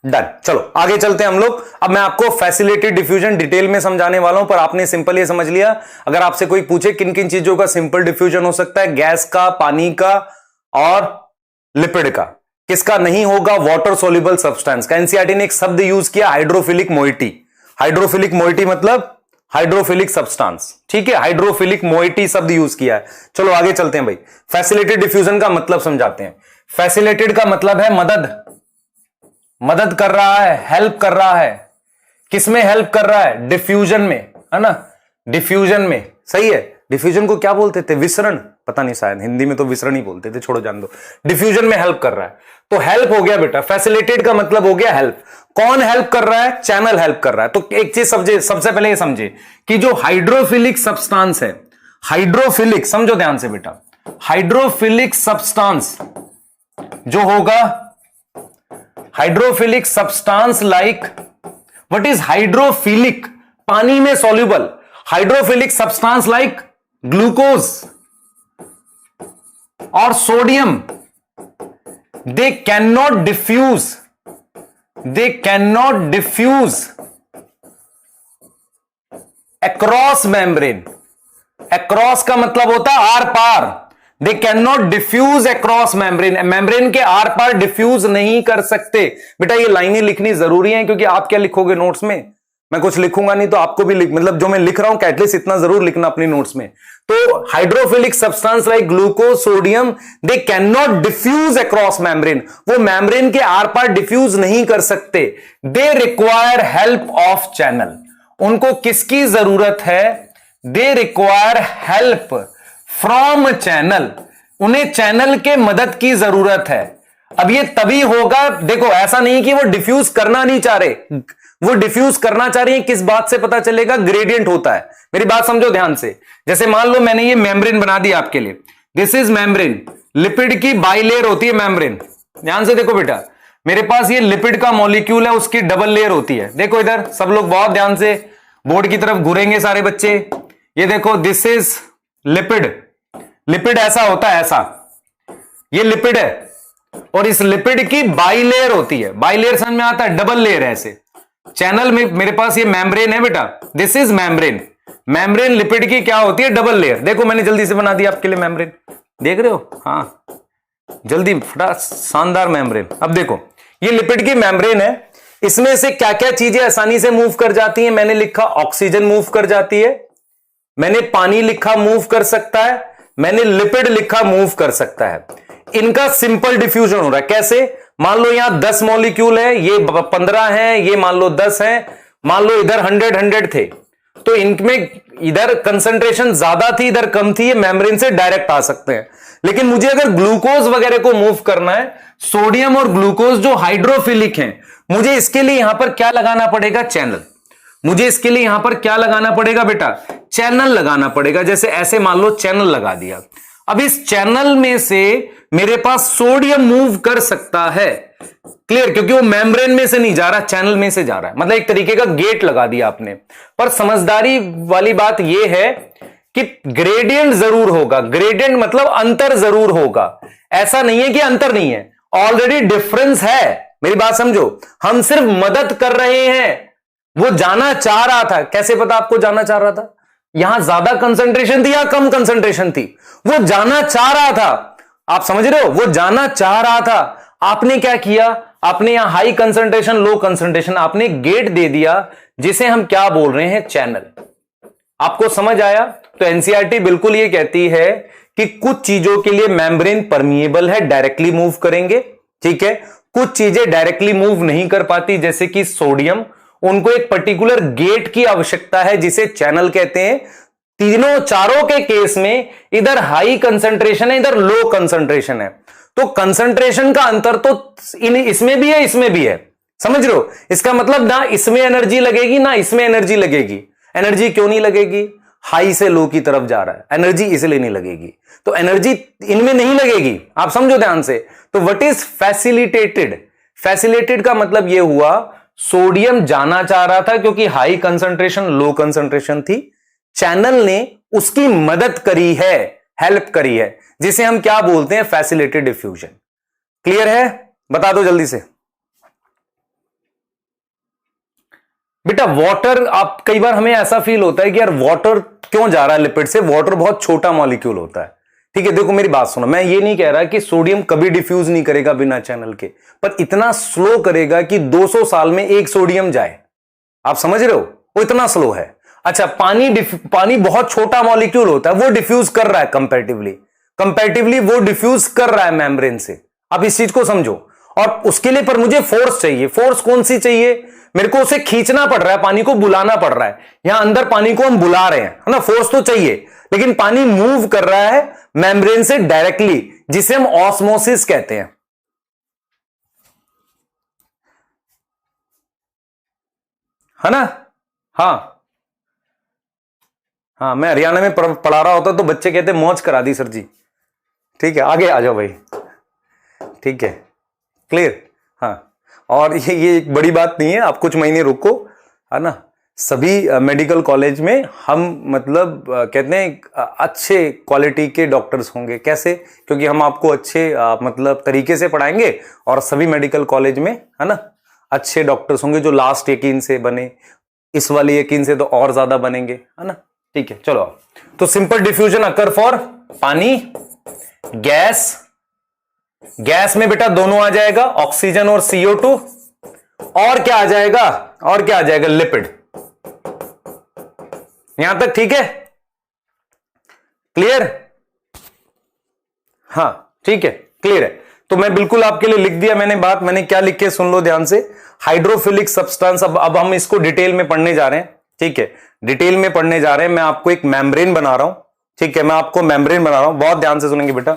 डन। चलो आगे चलते हैं हम लोग। अब मैं आपको फैसिलिटेटेड डिफ्यूजन डिटेल में समझाने वाला हूं, पर आपने सिंपल ये समझ लिया। अगर आपसे कोई पूछे किन किन चीजों का सिंपल डिफ्यूजन हो सकता है, गैस का, पानी का और लिपिड का, किसका नहीं होगा? वाटर सोल्यूबल सब्सटेंस का। एनसीईआरटी ने एक शब्द यूज किया, हाइड्रोफिलिक मोइटी। हाइड्रोफिलिक मोइटी मतलब हाइड्रोफिलिक सब्सटेंस, ठीक है, हाइड्रोफिलिक मोइटी शब्द यूज किया है। चलो आगे चलते हैं भाई, फैसिलिटेटेड डिफ्यूजन का मतलब समझाते हैं। फैसिलिटेटेड का मतलब है मदद, मदद कर रहा है, हेल्प कर रहा है। किसमें हेल्प कर रहा है? डिफ्यूजन में, है ना, डिफ्यूजन में, सही है। डिफ्यूजन को क्या बोलते थे? विसरण, पता नहीं, शायद हिंदी में तो विसरण ही बोलते थे, छोड़ो जान दो। डिफ्यूजन में हेल्प कर रहा है, तो हेल्प हो गया बेटा। फैसिलिटेट का मतलब हो गया हेल्प। कौन हेल्प कर रहा है? चैनल हेल्प कर रहा है। तो एक चीज समझे, सबसे पहले ये समझे कि जो हाइड्रोफिलिक सब्सटेंस है, हाइड्रोफिलिक, समझो ध्यान से बेटा, हाइड्रोफिलिक सब्सटेंस जो होगा, hydrophilic substance like, what is hydrophilic? पानी में soluble hydrophilic substance like glucose और sodium, they can not diffuse, they can not diffuse across membrane. Across का मतलब होता है आर पार। They can not diffuse across membrane, membrane के आर पार डिफ्यूज नहीं कर सकते। बेटा ये लाइनें लिखनी जरूरी है, क्योंकि आप क्या लिखोगे नोट्स में, मैं कुछ लिखूंगा नहीं, तो आपको भी मतलब जो मैं लिख रहा हूं एटलीस्ट इतना जरूर लिखना अपनी नोट्स में। तो hydrophilic substance like glucose, sodium, they can not diffuse across membrane, वो मेम्ब्रेन के आर पार डिफ्यूज नहीं कर सकते। They require help of channel, उनको किसकी जरूरत है? They require help from channel, उन्हें चैनल के मदद की जरूरत है। अब ये तभी होगा, देखो ऐसा नहीं कि वो डिफ्यूज करना नहीं चाह रहे, वो डिफ्यूज करना चाह रही है। किस बात से पता चलेगा? ग्रेडियंट होता है। मेरी बात समझो ध्यान से। जैसे मान लो मैंने ये मेम्ब्रेन बना दी आपके लिए, दिस इज मेम्ब्रेन, लिपिड की बाइलेयर होती है मेम्ब्रेन। ध्यान से देखो बेटा, मेरे पास ये लिपिड का मॉलिक्यूल है, उसकी डबल लेयर होती है। देखो इधर सब लोग बहुत ध्यान से बोर्ड की तरफ घूरेंगे सारे बच्चे। ये देखो दिस इज लिपिड, लिपिड ऐसा होता है, ऐसा, ये लिपिड है, और इस लिपिड की बाइलेयर होती है। बाइलेयर समझ में आता है? डबल लेयर है ऐसे। चैनल में मेरे पास ये मेम्ब्रेन है बेटा, this is membrane. Membrane lipid की क्या होती है? Double layer. देखो मैंने जल्दी से बना दिया आपके लिए मेम्ब्रेन, देख रहे हो? हाँ जल्दी फटा, शानदार मेम्ब्रेन। अब देखो ये लिपिड की मेम्ब्रेन है, इसमें से क्या क्या चीजें आसानी से मूव कर जाती हैं? मैंने लिखा ऑक्सीजन मूव कर जाती है, मैंने पानी लिखा मूव कर सकता है, मैंने लिपिड लिखा मूव कर सकता है। इनका सिंपल डिफ्यूजन हो रहा है। कैसे? मान लो यहां 10 मॉलिक्यूल है, ये 15 है, ये मान लो 10 है, मान लो इधर 100 थे, तो इनमें इधर कंसंट्रेशन ज्यादा थी, इधर कम थी, ये मेम्ब्रेन से डायरेक्ट आ सकते हैं। लेकिन मुझे अगर ग्लूकोज वगैरह को मूव करना है, सोडियम और ग्लूकोज जो हाइड्रोफिलिक हैं, मुझे इसके लिए यहां पर क्या लगाना पड़ेगा? चैनल। मुझे इसके लिए यहां पर क्या लगाना पड़ेगा बेटा? चैनल लगाना पड़ेगा। जैसे ऐसे मान लो चैनल लगा दिया। अब इस चैनल में से मेरे पास सोडियम मूव कर सकता है, क्लियर, क्योंकि वो मेम्ब्रेन में से नहीं जा रहा, चैनल में से जा रहा है। मतलब एक तरीके का गेट लगा दिया आपने। पर समझदारी वाली बात यह है कि ग्रेडियंट जरूर होगा। ग्रेडियंट मतलब अंतर जरूर होगा। ऐसा नहीं है कि अंतर नहीं है, ऑलरेडी डिफरेंस है। मेरी बात समझो, हम सिर्फ मदद कर रहे हैं। वो जाना चाह रहा था, कैसे पता आपको जाना चाह रहा था? यहां ज्यादा कंसंट्रेशन थी या कम कंसंट्रेशन थी? वो जाना चाह रहा था। आप समझ रहे हो? वो जाना चाह रहा था। आपने क्या किया? आपने यहां हाई कंसंट्रेशन, लो कंसंट्रेशन, आपने गेट दे दिया, जिसे हम क्या बोल रहे हैं? चैनल। आपको समझ आया? तो एनसीईआरटी बिल्कुल ये कहती है कि कुछ चीजों के लिए मेम्ब्रेन परमिएबल है, डायरेक्टली मूव करेंगे, ठीक है। कुछ चीजें डायरेक्टली मूव नहीं कर पाती, जैसे कि सोडियम, उनको एक पर्टिकुलर गेट की आवश्यकता है, जिसे चैनल कहते हैं। तीनों चारों के केस में इधर हाई कंसंट्रेशन है, इधर लो कंसंट्रेशन है, तो कंसंट्रेशन का अंतर तो इसमें भी है, इसमें भी है। समझ रहे हो? इसका मतलब ना इसमें एनर्जी लगेगी ना इसमें एनर्जी लगेगी। एनर्जी क्यों नहीं लगेगी? हाई से लो की तरफ जा रहा है, एनर्जी इसलिए नहीं लगेगी। तो एनर्जी इनमें नहीं लगेगी, आप समझो ध्यान से। तो व्हाट इज फैसिलिटेटेड? फैसिलिटेटेड का मतलब यह हुआ सोडियम जाना चाह रहा था, क्योंकि हाई कंसंट्रेशन लो कंसंट्रेशन थी, चैनल ने उसकी मदद करी है, हेल्प करी है, जिसे हम क्या बोलते हैं? Facilitated diffusion. क्लियर है? बता दो जल्दी से बेटा। वाटर, आप कई बार हमें ऐसा फील होता है कि यार वाटर क्यों जा रहा है लिपिड से? वाटर बहुत छोटा मॉलिक्यूल होता है, ठीक है। देखो मेरी बात सुनो, मैं ये नहीं कह रहा कि सोडियम कभी डिफ्यूज नहीं करेगा बिना चैनल के, पर इतना स्लो करेगा कि 200 साल में एक सोडियम जाए। आप समझ रहे हो? वो इतना स्लो है। अच्छा, पानी बहुत छोटा मॉलिक्यूल होता है, वो डिफ्यूज कर रहा है कंपैरेटिवली वो डिफ्यूज कर रहा है मेम्ब्रेन से। अब इस चीज को समझो। और उसके लिए पर मुझे फोर्स चाहिए। फोर्स कौन सी चाहिए? मेरे को उसे खींचना पड़ रहा है, पानी को बुलाना पड़ रहा है। यहां अंदर पानी को हम बुला रहे हैं, है ना, फोर्स तो चाहिए, लेकिन पानी मूव कर रहा है मेम्ब्रेन से डायरेक्टली, जिसे हम ऑस्मोसिस कहते हैं। है ना? हाँ हाँ, मैं हरियाणा में पढ़ा रहा होता तो बच्चे कहते मौज करा दी सर जी। ठीक है, आगे आ जाओ भाई। ठीक है, क्लियर? हाँ, और ये एक बड़ी बात नहीं है, आप कुछ महीने रुको, है ना। सभी मेडिकल कॉलेज में हम मतलब कहते हैं अच्छे क्वालिटी के डॉक्टर्स होंगे। कैसे? क्योंकि हम आपको अच्छे मतलब तरीके से पढ़ाएंगे, और सभी मेडिकल कॉलेज में, है ना, अच्छे डॉक्टर्स होंगे जो लास्ट यकीन से बने, इस वाले यकीन से तो और ज्यादा बनेंगे, है ना। ठीक है, चलो। तो सिंपल डिफ्यूजन अकर फॉर पानी, गैस, गैस में बेटा दोनों आ जाएगा, ऑक्सीजन और CO2, और क्या आ जाएगा? और क्या आ जाएगा? लिपिड। यहां तक ठीक है? क्लियर? हाँ, ठीक है, क्लियर है। तो मैं बिल्कुल आपके लिए लिख दिया मैंने बात। मैंने क्या लिख के सुन लो ध्यान से। हाइड्रोफिलिक सब्सटेंस, अब हम इसको डिटेल में पढ़ने जा रहे हैं। ठीक है, डिटेल में पढ़ने जा रहे हैं। मैं आपको एक मेम्ब्रेन बना रहा हूं। ठीक है, मैं आपको मेम्ब्रेन बना रहा हूं, बहुत ध्यान से सुनेंगे बेटा।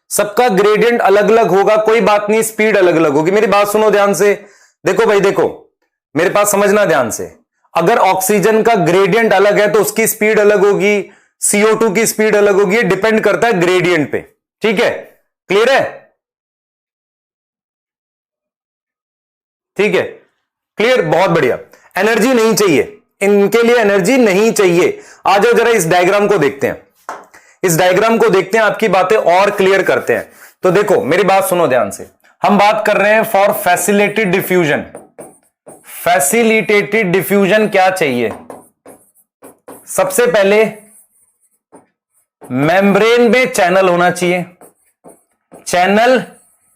सबका ग्रेडियंट अलग अलग होगा, कोई बात नहीं, स्पीड अलग अलग होगी। मेरी बात सुनो ध्यान से। देखो भाई, देखो मेरे पास, समझना ध्यान से। अगर ऑक्सीजन का ग्रेडियंट अलग है तो उसकी स्पीड अलग होगी, CO2 की स्पीड अलग होगी। डिपेंड करता है ग्रेडियंट पे। ठीक है, क्लियर है? ठीक है, क्लियर, बहुत बढ़िया। एनर्जी नहीं चाहिए इनके लिए, एनर्जी नहीं चाहिए। आ जाओ जरा इस डायग्राम को देखते हैं, इस डायग्राम को देखते हैं, आपकी बातें और क्लियर करते हैं। तो देखो मेरी बात सुनो ध्यान से। हम बात कर रहे हैं for facilitated diffusion. Facilitated diffusion क्या चाहिए? सबसे पहले मेम्ब्रेन में चैनल होना चाहिए। चैनल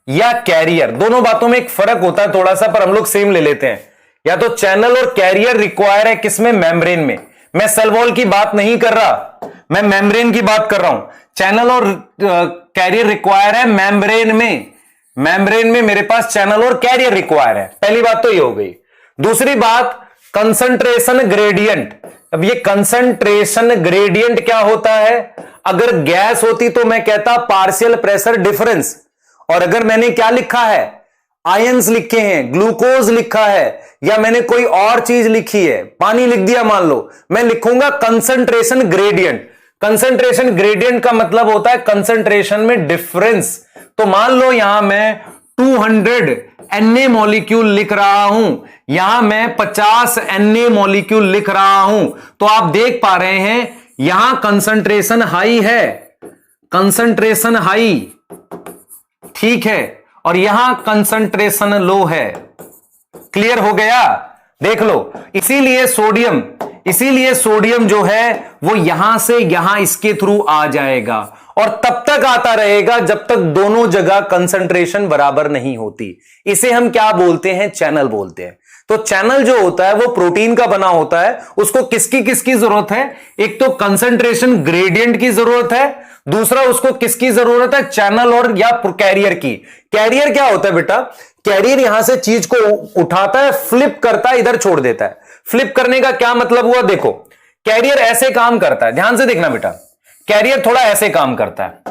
या कैरियर, दोनों बातों में एक फर्क होता है थोड़ा सा, पर हम लोग सेम ले लेते हैं। या तो चैनल और कैरियर रिक्वायर है किसमें? मेम्ब्रेन में। मैं सेल वॉल की बात नहीं कर रहा, मैं मेम्ब्रेन की बात कर रहा हूं। चैनल और कैरियर रिक्वायर है मेम्ब्रेन में। मेम्ब्रेन में मेरे पास चैनल और कैरियर रिक्वायर है। पहली बात तो ये हो गई। दूसरी बात, कंसंट्रेशन ग्रेडियंट। अब ये कंसंट्रेशन ग्रेडियंट क्या होता है? अगर गैस होती तो मैं कहता पार्शियल प्रेशर डिफरेंस, और अगर मैंने क्या लिखा है, आयंस लिखे हैं, ग्लूकोज लिखा है, या मैंने कोई और चीज लिखी है, पानी लिख दिया मान लो, मैं लिखूंगा कंसंट्रेशन ग्रेडियंट। कंसंट्रेशन ग्रेडियंट का मतलब होता है कंसंट्रेशन में डिफरेंस। तो मान लो यहां मैं 200 Na मॉलिक्यूल लिख रहा हूं, यहां मैं 50 Na मॉलिक्यूल लिख रहा हूं, तो आप देख पा रहे हैं यहां कंसंट्रेशन हाई है, कंसंट्रेशन हाई, ठीक है, और यहां कंसंट्रेशन लो है। क्लियर हो गया? देख लो, इसीलिए सोडियम जो है वो यहां से यहां इसके थ्रू आ जाएगा, और तब तक आता रहेगा जब तक दोनों जगह कंसंट्रेशन बराबर नहीं होती। इसे हम क्या बोलते हैं? चैनल बोलते हैं। तो चैनल जो होता है वो प्रोटीन का बना होता है। उसको किसकी किसकी जरूरत है? एक तो कंसंट्रेशन ग्रेडियंट की जरूरत है, दूसरा उसको किसकी जरूरत है? चैनल और या कैरियर की। कैरियर क्या होता है बेटा? कैरियर यहां से चीज को उठाता है, फ्लिप करता है, इधर छोड़ देता है। फ्लिप करने का क्या मतलब हुआ? देखो, कैरियर ऐसे काम करता है, ध्यान से देखना बेटा। कैरियर थोड़ा ऐसे काम करता है।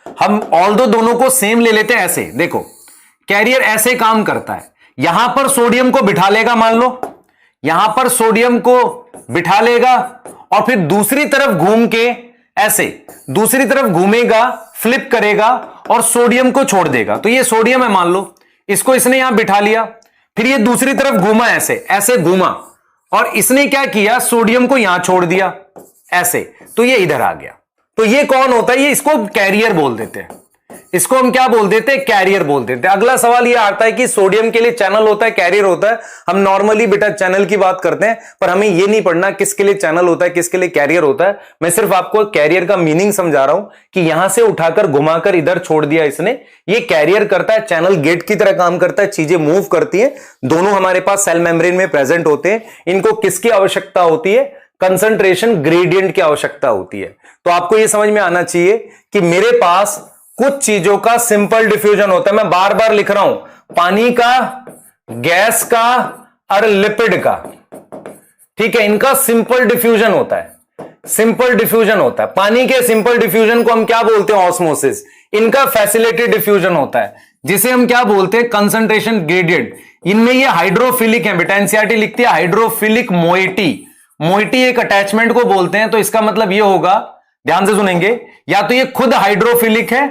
हम ऑल्दो दोनों को सेम ले लेते हैं, ऐसे देखो, कैरियर ऐसे काम करता है। यहां पर सोडियम को बिठा लेगा, मान लो यहां पर सोडियम को बिठा लेगा, और फिर दूसरी तरफ घूम के ऐसे दूसरी तरफ घूमेगा, फ्लिप करेगा और सोडियम को छोड़ देगा। तो ये सोडियम है मान लो, इसको इसने यहां बिठा लिया, फिर ये दूसरी तरफ घूमा, ऐसे ऐसे घूमा, और इसने क्या किया? सोडियम को यहां छोड़ दिया ऐसे, तो ये इधर आ गया। तो ये कौन होता है? ये इसको कैरियर बोल देते हैं। इसको हम क्या बोल देते हैं? कैरियर बोल देते हैं। अगला सवाल ये आता है कि सोडियम के लिए चैनल होता है, कैरियर होता है। हम नॉर्मली बेटा चैनल की बात करते हैं, पर हमें ये नहीं पढ़ना किसके लिए चैनल होता है, किसके लिए कैरियर होता है। मैं सिर्फ आपको कैरियर का मीनिंग समझा रहा हूं कि यहां से उठाकर घुमाकर इधर छोड़ दिया इसने, ये कैरियर करता है। चैनल गेट की तरह काम करता है, चीजें मूव करती है। दोनों हमारे पास सेल मेम्ब्रेन में प्रेजेंट होते हैं। इनको किसकी आवश्यकता होती है? कंसंट्रेशन ग्रेडियंट की आवश्यकता होती है। तो आपको यह समझ में आना चाहिए कि मेरे पास कुछ चीजों का सिंपल डिफ्यूजन होता है, मैं बार बार लिख रहा हूं, पानी का, गैस का और लिपिड का, ठीक है, इनका सिंपल डिफ्यूजन होता है, सिंपल डिफ्यूजन होता है। पानी के सिंपल डिफ्यूजन को हम क्या बोलते हैं? ऑस्मोसिस। इनका फैसिलिटेड डिफ्यूजन होता है, जिसे हम क्या बोलते हैं? Concentration gradient. इनमें ये हाइड्रोफिलिक है बेटा, एनसीईआरटी लिखती है हाइड्रोफिलिक मोइटी। मोइटी एक अटैचमेंट को बोलते हैं, तो इसका मतलब ये होगा, ध्यान से सुनेंगे, या तो ये खुद हाइड्रोफिलिक है,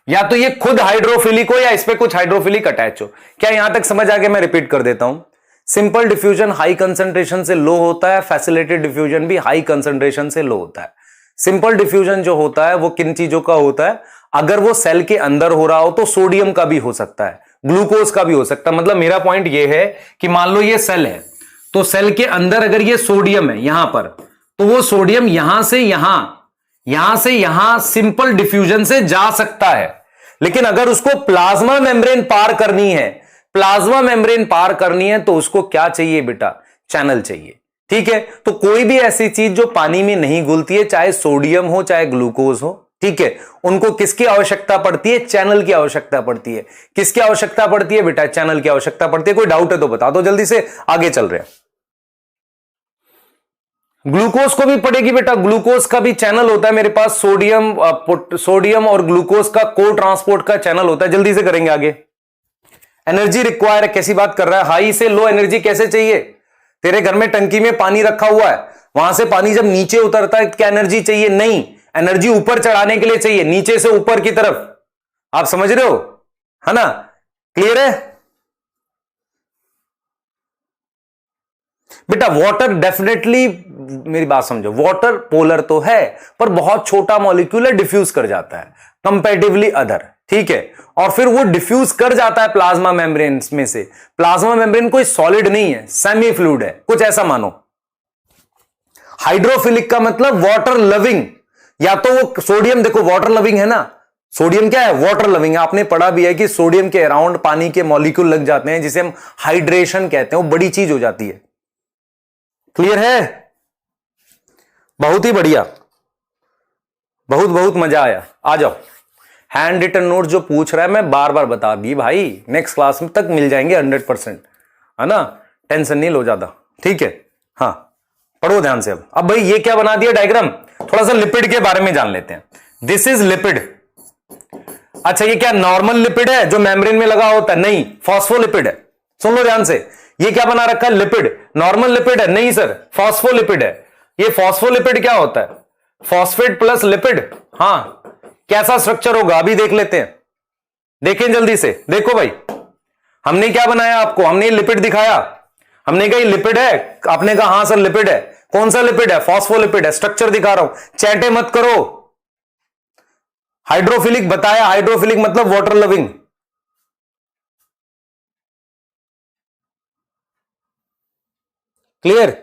या तो ये खुद हाइड्रोफिलिक हो, या इस पे कुछ हाइड्रोफिलिक अटैच हो। क्या यहां तक समझ आ गया? मैं रिपीट कर देता हूं। सिंपल डिफ्यूजन हाई कंसंट्रेशन से लो होता है, फैसिलिटेड डिफ्यूजन भी हाई कंसंट्रेशन से लो होता है। सिंपल डिफ्यूजन जो होता है वो किन चीजों का होता है? अगर वो सेल के अंदर हो रहा हो तो सोडियम का भी हो सकता है, ग्लूकोज का भी हो सकता है। मतलब मेरा पॉइंट ये है कि मान लो ये सेल है, तो सेल के अंदर अगर ये सोडियम है यहां पर, तो वो सोडियम यहां से यहां सिंपल डिफ्यूजन से जा सकता है। लेकिन अगर उसको प्लाज्मा मेम्ब्रेन पार करनी है, प्लाज्मा मेम्ब्रेन पार करनी है, तो उसको क्या चाहिए बेटा? चैनल चाहिए। ठीक है, तो कोई भी ऐसी चीज जो पानी में नहीं घुलती है, चाहे सोडियम हो चाहे ग्लूकोज हो, ठीक है, उनको किसकी आवश्यकता पड़ती है? चैनल की आवश्यकता पड़ती है। किसकी आवश्यकता पड़ती है बेटा? चैनल की आवश्यकता पड़ती है। कोई डाउट है तो बता दो जल्दी से, आगे चल रहे हैं। ग्लूकोज को भी पड़ेगी बेटा, ग्लूकोज का भी चैनल होता है मेरे पास, सोडियम और ग्लूकोज का को ट्रांसपोर्ट का चैनल होता है। जल्दी से करेंगे आगे। एनर्जी रिक्वायर है, कैसी बात कर रहा है? हाई से लो एनर्जी कैसे चाहिए? तेरे घर में टंकी में पानी रखा हुआ है, वहां से पानी जब नीचे उतरता है क्या एनर्जी चाहिए? नहीं, एनर्जी ऊपर चढ़ाने के लिए चाहिए, नीचे से ऊपर की तरफ। आप समझ रहे हो, है ना? क्लियर है बेटा? वाटर डेफिनेटली, मेरी बात समझो, वाटर पोलर तो है पर बहुत छोटा मॉलिक्यूल है, डिफ्यूज कर जाता है कंपैरेटिवली अदर, ठीक है, और फिर वो डिफ्यूज कर जाता है प्लाज्मा मेम्ब्रेन में से। प्लाज्मा मेम्ब्रेन कोई सॉलिड नहीं है, सेमी फ्लूइड है, कुछ ऐसा मानो। हाइड्रोफिलिक का मतलब वाटर लविंग, या तो वो सोडियम, देखो वाटर लविंग है ना, सोडियम क्या है? वाटर लविंग है। आपने पढ़ा भी है कि सोडियम के अराउंड पानी के मॉलिक्यूल लग जाते हैं, जिसे हम हाइड्रेशन कहते हैं, वो बड़ी चीज हो जाती है। क्लियर है? बहुत ही बढ़िया, बहुत बहुत मजा आया। आ जाओ, हैंड रिटन नोट जो पूछ रहा है मैं बार बार बता दी भाई, नेक्स्ट क्लास में तक मिल जाएंगे 100%, है ना? टेंशन नहीं लो ज्यादा, ठीक है? हाँ, पढ़ो ध्यान से। अब भाई ये क्या बना दिया डायग्राम, थोड़ा सा लिपिड के बारे में जान लेते हैं। This is lipid. अच्छा, ये क्या नॉर्मल लिपिड है जो मेम्ब्रेन में लगा होता है? नहीं, फॉस्फोलिपिड है। सुन लो ध्यान से, ये क्या बना रखा है? लिपिड। नॉर्मल लिपिड है? नहीं सर, फॉस्फोलिपिड है। ये फॉस्फोलिपिड क्या होता है? Phosphate plus lipid. हाँ, कैसा स्ट्रक्चर होगा अभी देख लेते हैं, देखें जल्दी से। देखो भाई, हमने क्या बनाया आपको? हमने लिपिड दिखाया, हमने कहा ये लिपिड है, आपने कहा हां सर लिपिड है। कौन सा लिपिड है? फॉस्फोलिपिड है। स्ट्रक्चर दिखा रहा हूं, चैटे मत करो। हाइड्रोफिलिक बताया, हाइड्रोफिलिक मतलब वाटर लविंग। क्लियर?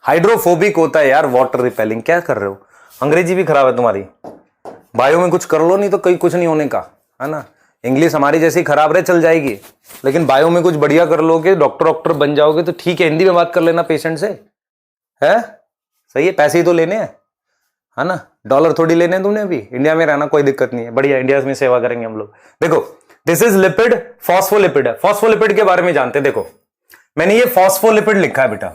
हाइड्रोफोबिक होता है यार, वाटर रिपेलिंग। क्या कर रहे हो? अंग्रेजी भी खराब है तुम्हारी। बायो में कुछ कर लो, नहीं तो कहीं कुछ नहीं होने का, है ना? इंग्लिश हमारी जैसी खराब रहे चल जाएगी, लेकिन बायो में कुछ बढ़िया कर लोगे, डॉक्टर बन जाओगे तो ठीक है। हिंदी में बात कर लेना पेशेंट से, है सही है? पैसे ही तो लेने हैं, है ना? डॉलर थोड़ी लेने हैं तुमने। अभी इंडिया में रहना कोई दिक्कत नहीं है, बढ़िया, इंडिया में सेवा करेंगे हम लोग। देखो, दिस इज लिपिड, फॉस्फोलिपिड है। फॉस्फोलिपिड के बारे में जानते हैं। देखो, मैंने ये फॉस्फोलिपिड लिखा है बेटा।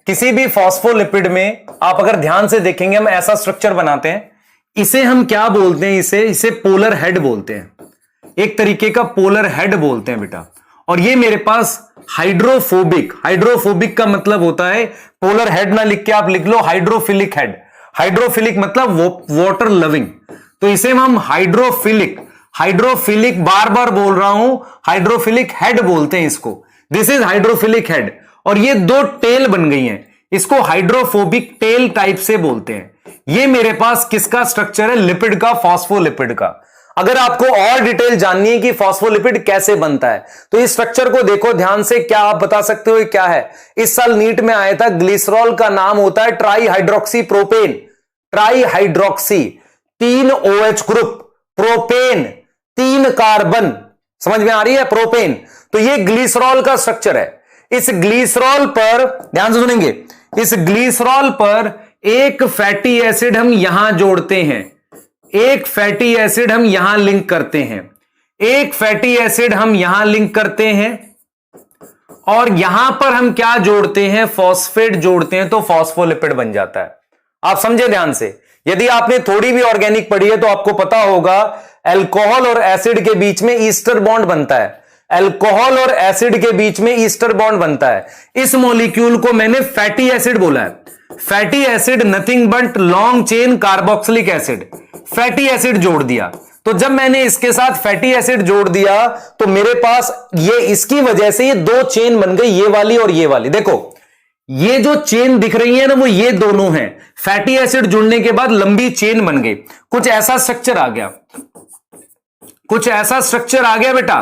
किसी भी फॉस्फोलिपिड में आप अगर ध्यान से देखेंगे, हम ऐसा स्ट्रक्चर बनाते हैं, इसे हम क्या बोलते हैं? इसे पोलर हेड बोलते हैं, एक तरीके का पोलर हेड बोलते हैं बेटा। और ये मेरे पास हाइड्रोफोबिक, हाइड्रोफोबिक का मतलब होता है, पोलर हेड ना लिख के आप लिख लो हाइड्रोफिलिक हेड। हाइड्रोफिलिक मतलब वाटर लविंग, तो इसे हम हाइड्रोफिलिक, हाइड्रोफिलिक बार बार बोल रहा हूं, हाइड्रोफिलिक हेड बोलते हैं इसको। दिस इज हाइड्रोफिलिक हेड, और ये दो टेल बन गई हैं, इसको हाइड्रोफोबिक टेल टाइप से बोलते हैं। ये मेरे पास किसका स्ट्रक्चर है? लिपिड का, फॉस्फोलिपिड का। अगर आपको और डिटेल जाननी है कि फॉस्फोलिपिड कैसे बनता है, तो इस स्ट्रक्चर को देखो ध्यान से। क्या आप बता सकते हो ये क्या है? इस साल नीट में आया था, ग्लिसरॉल का नाम होता है try hydroxy propane. Try hydroxy, 3 OH group, propane 3 carbon, समझ में आ रही है? प्रोपेन, तो ये ग्लिसरॉल का स्ट्रक्चर है। इस ग्लिसरॉल पर ध्यान से सुनेंगे, इस ग्लिसरॉल पर एक फैटी एसिड हम यहां जोड़ते हैं, एक फैटी एसिड हम यहां लिंक करते हैं, एक फैटी एसिड हम यहां लिंक करते हैं, और यहां पर हम क्या जोड़ते हैं, फॉस्फेट जोड़ते हैं, तो फॉस्फोलिपिड बन जाता है। आप समझे ध्यान से। यदि आपने थोड़ी भी ऑर्गेनिक पढ़ी है तो आपको पता होगा अल्कोहल और एसिड के बीच में ईस्टर बॉन्ड बनता है, अल्कोहल और एसिड के बीच में ईस्टर बॉन्ड बनता है। इस मॉलिक्यूल को मैंने फैटी एसिड बोला है। Fatty acid nothing but long chain carboxylic acid, fatty acid जोड़ दिया। तो जब मैंने इसके साथ फैटी एसिड जोड़ दिया तो मेरे पास ये, इसकी वजह से ये दो चेन बन गई, ये वाली और ये वाली। देखो ये जो चेन दिख रही है ना, वो ये दोनों हैं। फैटी एसिड जुड़ने के बाद लंबी चेन बन गई। कुछ ऐसा स्ट्रक्चर आ गया, कुछ ऐसा स्ट्रक्चर आ गया बेटा,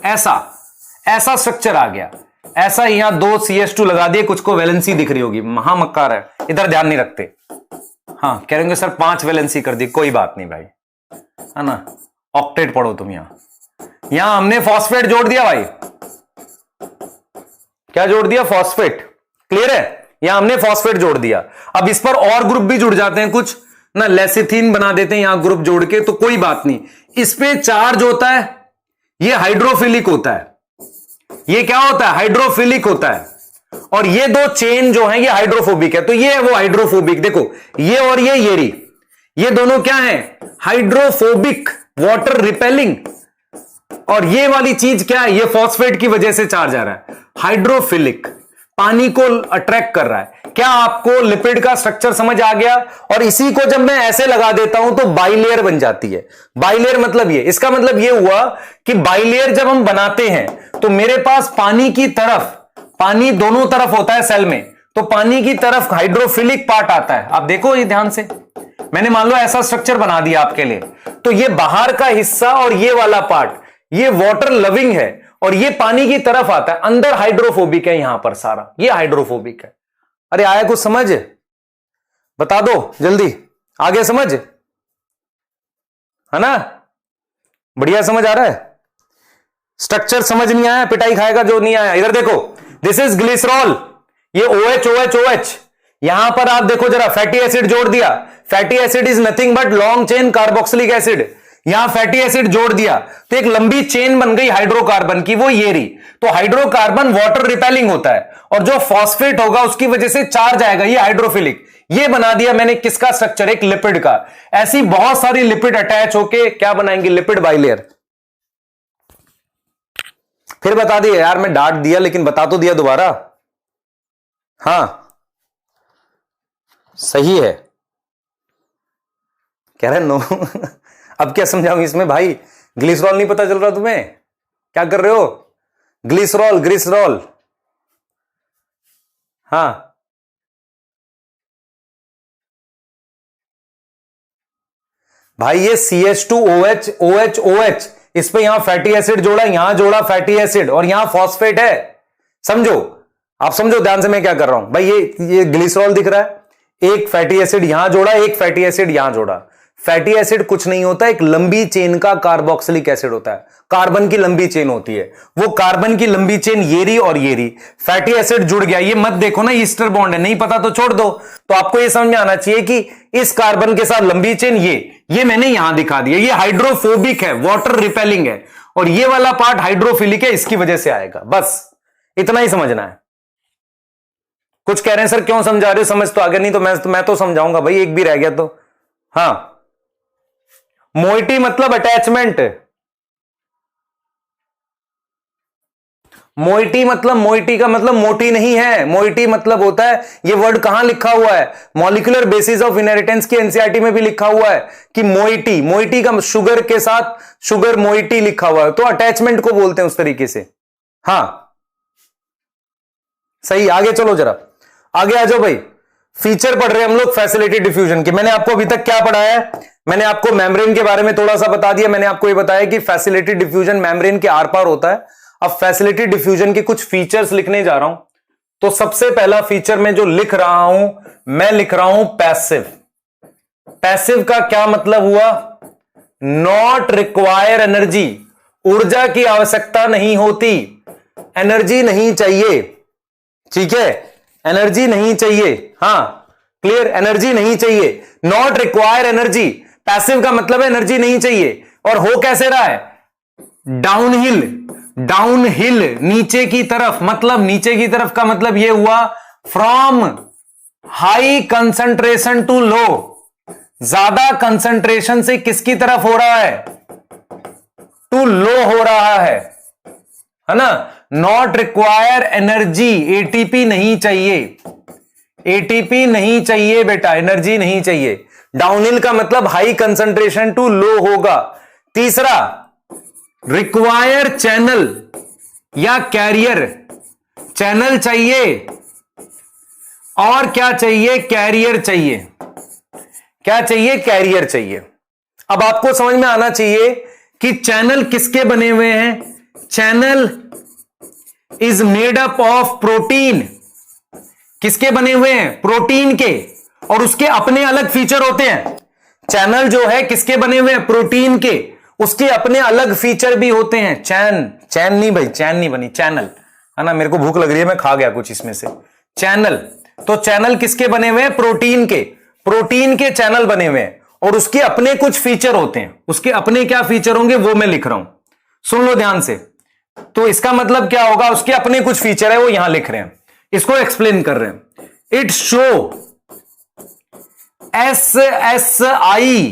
ऐसा स्ट्रक्चर आ गया। ऐसा यहां 2 CH2 लगा दिए, कुछ को वैलेंसी दिख रही होगी, महामक्कार है, इधर ध्यान नहीं रखते। हाँ कह रहे सर 5 वैलेंसी कर दी, कोई बात नहीं भाई, है ना, ऑक्टेट पढ़ो तुम। यहां हमने फॉस्फेट जोड़ दिया भाई, क्या जोड़ दिया, फॉस्फेट। क्लियर है, यहां हमने फॉस्फेट जोड़ दिया। अब इस पर और ग्रुप भी जुड़ जाते हैं कुछ ना, लेसिथिन बना देते हैं यहां ग्रुप जोड़ के, तो कोई बात नहीं। इस पे चार्ज होता है, ये हाइड्रोफिलिक होता है, ये क्या होता है, हाइड्रोफिलिक होता है। और ये दो चेन जो है ये हाइड्रोफोबिक है, तो ये है वो हाइड्रोफोबिक। देखो ये और ये रही, ये दोनों क्या है, हाइड्रोफोबिक, वाटर रिपेलिंग। और ये वाली चीज क्या है, ये फॉस्फेट की वजह से चार्ज आ रहा है, हाइड्रोफिलिक, पानी को अट्रैक्ट कर रहा है। क्या आपको लिपिड का स्ट्रक्चर समझ आ गया। और इसी को जब मैं ऐसे लगा देता हूं तो बाइलेयर बन जाती है। बाइलेयर मतलब ये, इसका मतलब ये हुआ कि बाइलेयर जब हम बनाते हैं तो मेरे पास पानी की तरफ, पानी दोनों तरफ होता है सेल में, तो पानी की तरफ हाइड्रोफिलिक पार्ट आता है। आप देखो ये ध्यान से, मैंने मान लो ऐसा स्ट्रक्चर बना दिया आपके लिए, तो ये बाहर का हिस्सा और ये वाला पार्ट ये वाटर लविंग है और ये पानी की तरफ आता है, अंदर हाइड्रोफोबिक है, यहां पर सारा ये हाइड्रोफोबिक है। अरे आया कुछ समझ, बता दो जल्दी, आगे समझ, है ना, बढ़िया समझ आ रहा है। स्ट्रक्चर समझ नहीं आया, पिटाई खाएगा जो नहीं आया। इधर देखो, दिस इज ग्लिसरॉल, ये OH OH OH। यहां पर आप देखो जरा, फैटी एसिड जोड़ दिया, fatty acid is nothing but long chain carboxylic acid. यहां फैटी एसिड जोड़ दिया तो एक लंबी चेन बन गई हाइड्रोकार्बन की, वो ये रही। तो हाइड्रोकार्बन वाटर रिपेलिंग होता है और जो फॉस्फेट होगा उसकी वजह से चार्ज आएगा, ये हाइड्रोफिलिक। ये बना दिया मैंने किसका स्ट्रक्चर, एक लिपिड का। ऐसी बहुत सारी लिपिड अटैच होके क्या बनाएंगे, लिपिड बाइलेयर। फिर बता दिया यार, मैं डांट दिया लेकिन बता तो दिया दोबारा। हां सही है, कह रहे नो। अब क्या समझाऊं इसमें भाई, ग्लिसरॉल नहीं पता चल रहा तुम्हें, क्या कर रहे हो, ग्लिसरॉल, ग्लिसरॉल। हाँ भाई ये CH2OH OH OH, इस पे यहां फैटी एसिड जोड़ा, यहां जोड़ा फैटी एसिड और यहां फॉस्फेट है। समझो, आप समझो ध्यान से मैं क्या कर रहा हूं भाई। ये ग्लिसरॉल दिख रहा है, एक फैटी एसिड यहां जोड़ा, एक फैटी एसिड यहां जोड़ा। फैटी एसिड कुछ नहीं होता, एक लंबी चेन का कार्बोक्सिलिक एसिड होता है, कार्बन की लंबी चेन होती है। वो कार्बन की लंबी चेन ये रही और ये रही, फैटी एसिड जुड़ गया। ये मत देखो ना ईस्टर बॉन्ड है, नहीं पता तो छोड़ दो। तो आपको ये समझ में आना चाहिए कि इस कार्बन के साथ लंबी चेन ये मैंने यहां दिखा दिया, ये हाइड्रोफोबिक है, वाटर रिपेलिंग है, और ये वाला पार्ट हाइड्रोफिलिक है, इसकी वजह से आएगा। बस इतना ही समझना है। कुछ कह रहे हैं सर क्यों समझा रहे हो, समझ तो आ गया, नहीं तो मैं तो समझाऊंगा भाई, एक भी रह गया तो। हाँ मोइटी मतलब अटैचमेंट, मोइटी मतलब, मोइटी का मतलब मोटी नहीं है, मोइटी मतलब होता है, ये वर्ड कहां लिखा हुआ है, मॉलिक्यूलर बेसिस ऑफ इनहेरिटेंस की एनसीईआरटी में भी लिखा हुआ है कि मोइटी, मोइटी का शुगर के साथ शुगर मोइटी लिखा हुआ है, तो अटैचमेंट को बोलते हैं उस तरीके से। हां सही, आगे चलो जरा, आगे आ जाओ भाई। फीचर पढ़ रहे हैं हम लोग फैसिलिटी डिफ्यूजन की। मैंने आपको अभी तक क्या पढ़ाया है, मैंने आपको मेम्ब्रेन के बारे में थोड़ा सा बता दिया। मैंने आपको ये बताया कि फैसिलिटी डिफ्यूजन मेम्ब्रेन के आर पार होता है। अब फैसिलिटी डिफ्यूजन के कुछ फीचर्स लिखने जा रहा हूं। तो सबसे पहला फीचर मैं जो लिख रहा हूं, मैं लिख रहा हूं पैसिव। पैसिव का क्या मतलब हुआ, नॉट रिक्वायर एनर्जी, ऊर्जा की आवश्यकता नहीं होती, एनर्जी नहीं चाहिए, ठीक है, एनर्जी नहीं चाहिए। हां क्लियर, एनर्जी नहीं चाहिए, नॉट रिक्वायर एनर्जी। पैसिव का मतलब है एनर्जी नहीं चाहिए। और हो कैसे रहा है, डाउनहिल, डाउनहिल नीचे की तरफ, मतलब नीचे की तरफ का मतलब यह हुआ from high concentration to low, ज्यादा कंसंट्रेशन से किसकी तरफ हो रहा है, टू लो हो रहा है ना। नॉट रिक्वायर एनर्जी, एटीपी नहीं चाहिए, एटीपी नहीं चाहिए बेटा, एनर्जी नहीं चाहिए। डाउनहिल का मतलब हाई कंसंट्रेशन टू लो होगा। तीसरा, रिक्वायर चैनल या कैरियर, चैनल चाहिए और क्या चाहिए, कैरियर चाहिए। क्या चाहिए, कैरियर चाहिए। अब आपको समझ में आना चाहिए कि चैनल किसके बने हुए हैं। Channel is made up of protein, किसके बने हुए हैं, प्रोटीन के, और उसके अपने अलग फीचर होते हैं। चैनल जो है किसके बने हुए हैं, प्रोटीन के, उसके अपने अलग फीचर भी होते हैं। चैन नहीं भाई, चैन नहीं बनी, चैनल है ना। मेरे को भूख लग रही है, मैं खा गया कुछ इसमें से। चैनल, तो चैनल किसके बने हुए हैं, प्रोटीन के, प्रोटीन के चैनल बने हुए हैं, और उसके अपने कुछ फीचर होते हैं। उसके अपने क्या फीचर होंगे वो मैं लिख रहा हूं, सुन लो ध्यान से। तो इसका मतलब क्या होगा, उसके अपने कुछ फीचर है वो यहां लिख रहे हैं, इसको एक्सप्लेन कर रहे हैं। इट शो SSI,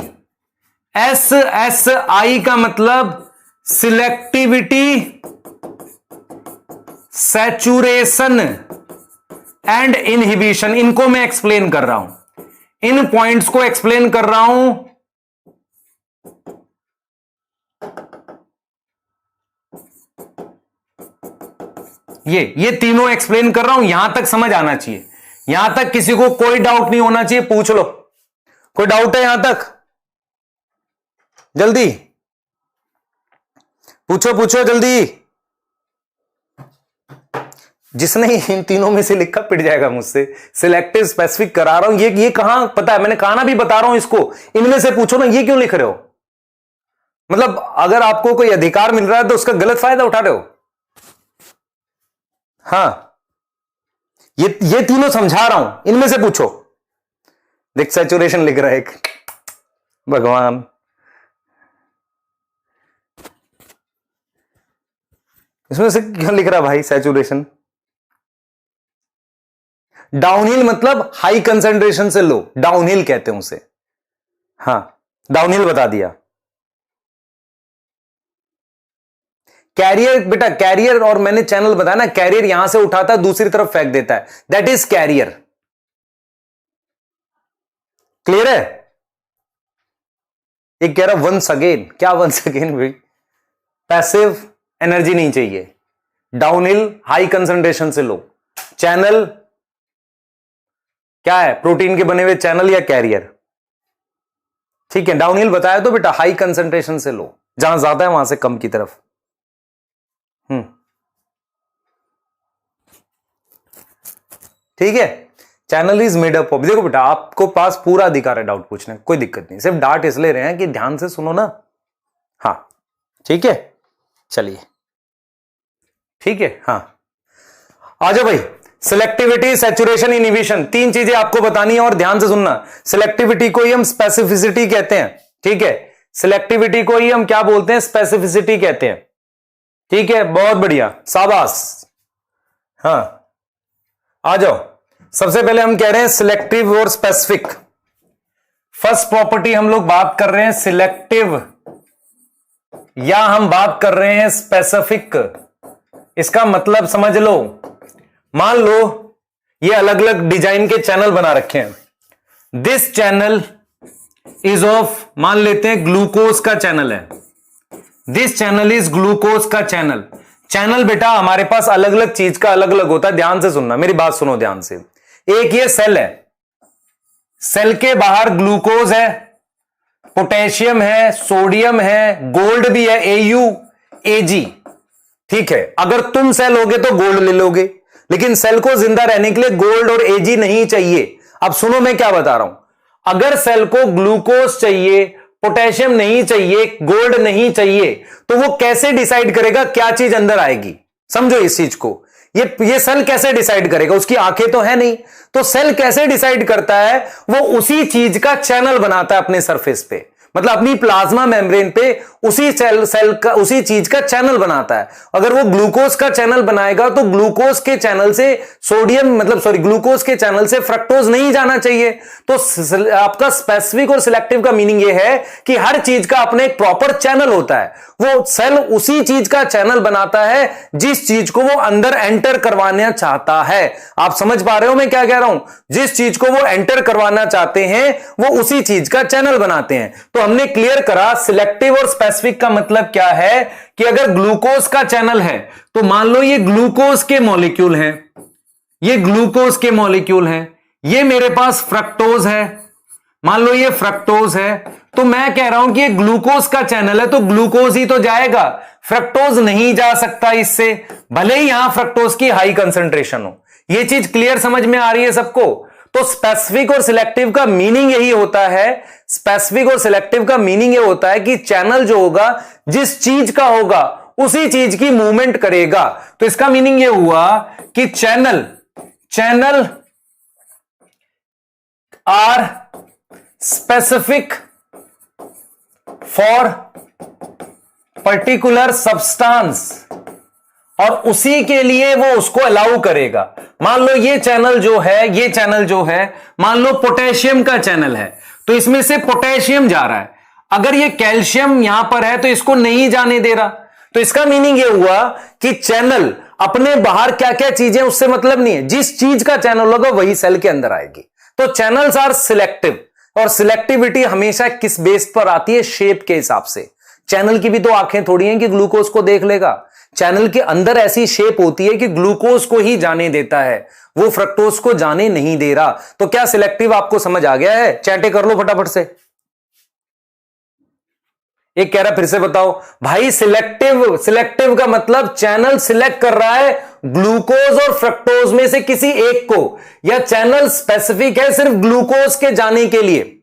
SSI का मतलब सिलेक्टिविटी, सैचुरेशन एंड इनहिबिशन। इनको मैं एक्सप्लेन कर रहा हूं, इन पॉइंट्स को एक्सप्लेन कर रहा हूं। ये तीनों एक्सप्लेन कर रहा हूं, यहां तक समझ आना चाहिए। यहां तक किसी को कोई डाउट नहीं होना चाहिए, पूछ लो। कोई डाउट है यहां तक, जल्दी पूछो, पूछो जल्दी। जिसने इन तीनों में से लिखा पिट जाएगा मुझसे। सिलेक्टिव स्पेसिफिक करा रहा हूं, ये कहां पता है, मैंने कहा ना, भी बता रहा हूं इसको। इनमें से पूछो ना, ये क्यों लिख रहे हो, मतलब अगर आपको कोई अधिकार मिल रहा है तो उसका गलत फायदा उठा रहे हो। हाँ, ये तीनों समझा रहा हूं, इनमें से पूछो। देख सैचुरेशन लिख रहा है एक, भगवान। इसमें से क्यों लिख रहा भाई सैचुरेशन। डाउनहिल मतलब हाई कंसंट्रेशन से लो, डाउनहिल कहते हैं उसे। हाँ, डाउनहिल बता दिया। कैरियर बेटा, कैरियर, और मैंने चैनल बताया ना, कैरियर यहां से उठाता है दूसरी तरफ फेंक देता है, दैट इज कैरियर। क्लियर है। एक कह रहा वंस अगेन, क्या वंस अगेन भाई, पैसिव एनर्जी नहीं चाहिए, डाउनहिल हाई कंसंट्रेशन से लो, चैनल क्या है, प्रोटीन के बने हुए चैनल या कैरियर। ठीक है, डाउनहिल बताया तो बेटा हाई कंसंट्रेशन से लो, जहां ज्यादा है वहां से कम की तरफ। ठीक है, channel is made up of, देखो बेटा आपको पास पूरा अधिकार है डाउट पूछने, कोई दिक्कत नहीं, सिर्फ डांट इसलिए रहे हैं कि ध्यान से सुनो ना। हाँ ठीक है, चलिए ठीक है। हाँ आ जाओ भाई, सिलेक्टिविटी, सैचुरेशन, इनहिबिशन, तीन चीजें आपको बतानी है और ध्यान से सुनना। सिलेक्टिविटी को ही हम स्पेसिफिसिटी कहते हैं, ठीक है, सिलेक्टिविटी को ही हम क्या बोलते हैं, स्पेसिफिसिटी कहते हैं। ठीक है, बहुत बढ़िया, शाबाश। हाँ आ जाओ, सबसे पहले हम कह रहे हैं सिलेक्टिव और स्पेसिफिक। फर्स्ट प्रॉपर्टी हम लोग बात कर रहे हैं सिलेक्टिव, या हम बात कर रहे हैं स्पेसिफिक। इसका मतलब समझ लो, मान लो ये अलग अलग डिजाइन के चैनल बना रखे हैं। दिस चैनल इज ऑफ, मान लेते हैं ग्लूकोज का चैनल है, दिस चैनल इज ग्लूकोज का चैनल। चैनल बेटा हमारे पास अलग अलग चीज का अलग अलग होता है, ध्यान से सुनना, मेरी बात सुनो ध्यान से। एक ये सेल है, सेल के बाहर ग्लूकोज है, पोटेशियम है, सोडियम है, गोल्ड भी है, AU AG। ठीक है, अगर तुम सेल होगे तो गोल्ड ले लोगे, लेकिन सेल को जिंदा रहने के लिए गोल्ड और AG नहीं चाहिए। अब सुनो मैं क्या बता रहा हूं, अगर सेल को ग्लूकोज चाहिए, पोटेशियम नहीं चाहिए, गोल्ड नहीं चाहिए, तो वो कैसे डिसाइड करेगा क्या चीज अंदर आएगी। समझो इस चीज को, ये सेल कैसे डिसाइड करेगा? उसकी आंखें तो है नहीं, तो सेल कैसे डिसाइड करता है? वो उसी चीज का चैनल बनाता है अपने सरफेस पे, मतलब अपनी प्लाज्मा मेम्ब्रेन पे उसी सेल का, उसी चीज का चैनल बनाता है। अगर वो ग्लूकोज का चैनल बनाएगा तो ग्लूकोज के चैनल से ग्लूकोज के चैनल से फ्रक्टोज नहीं जाना चाहिए। तो आपका स्पेसिफिक और सिलेक्टिव का मीनिंग ये है कि हर चीज का अपने एक प्रॉपर चैनल होता है। वो सेल उसी चीज का चैनल बनाता है जिस चीज को वो अंदर एंटर करवाना चाहता है। आप समझ पा रहे हो मैं क्या कह रहा हूं? जिस चीज को वो एंटर करवाना चाहते हैं वो उसी चीज का चैनल बनाते हैं। तो हमने क्लियर करा सिलेक्टिव और स्पेसिफिक का मतलब क्या है कि अगर ग्लूकोज का चैनल है तो मान लो ये ग्लूकोज के मॉलिक्यूल हैं, ये ग्लूकोज के मॉलिक्यूल हैं, ये मेरे पास फ्रक्टोज है, मान लो ये फ्रक्टोज है, तो मैं कह रहा हूं कि ये ग्लूकोज का चैनल है तो ग्लूकोज ही तो जाएगा, फ्रक्टोज नहीं जा सकता इससे, भले ही यहां फ्रक्टोज की हाई कंसंट्रेशन हो। ये चीज क्लियर समझ में आ रही है सबको? तो स्पेसिफिक और सिलेक्टिव का मीनिंग यही होता है, स्पेसिफिक और सिलेक्टिव का मीनिंग ये होता है कि चैनल जो होगा जिस चीज का होगा उसी चीज की मूवमेंट करेगा। तो इसका मीनिंग ये हुआ कि channel are specific for particular substance और उसी के लिए वो उसको अलाउ करेगा। मान लो ये चैनल जो है मान लो पोटेशियम का चैनल है, तो इसमें से पोटेशियम जा रहा है, अगर ये कैल्शियम यहां पर है तो इसको नहीं जाने दे रहा। तो इसका मीनिंग ये हुआ कि चैनल अपने बाहर क्या क्या चीजें उससे मतलब नहीं है, जिस चीज का चैनल होगा वही सेल के अंदर आएगी। तो चैनल्स आर सिलेक्टिव, और सिलेक्टिविटी हमेशा किस बेस पर आती है? शेप के हिसाब से। चैनल की भी तो आंखें थोड़ी हैं कि ग्लूकोज को देख लेगा, चैनल के अंदर ऐसी शेप होती है कि ग्लूकोज को ही जाने देता है, वो फ्रक्टोज को जाने नहीं दे रहा। तो क्या सिलेक्टिव आपको समझ आ गया है? चैटे कर लो फटाफट से। एक कह रहा फिर से बताओ भाई, सिलेक्टिव का मतलब चैनल सिलेक्ट कर रहा है ग्लूकोज और फ्रक्टोज में से किसी एक को, या चैनल स्पेसिफिक है सिर्फ ग्लूकोज के जाने के लिए।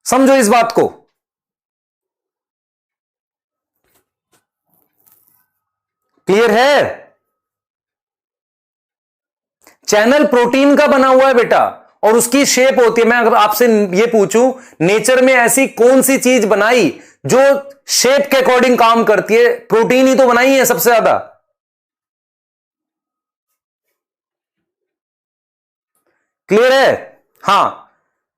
समझो इस बात को। क्लियर है? चैनल प्रोटीन का बना हुआ है बेटा, और उसकी शेप होती है। मैं अगर आपसे ये पूछूं नेचर में ऐसी कौन सी चीज बनाई जो शेप के अकॉर्डिंग काम करती है? प्रोटीन ही तो बनाई है सबसे ज्यादा। क्लियर है? हां,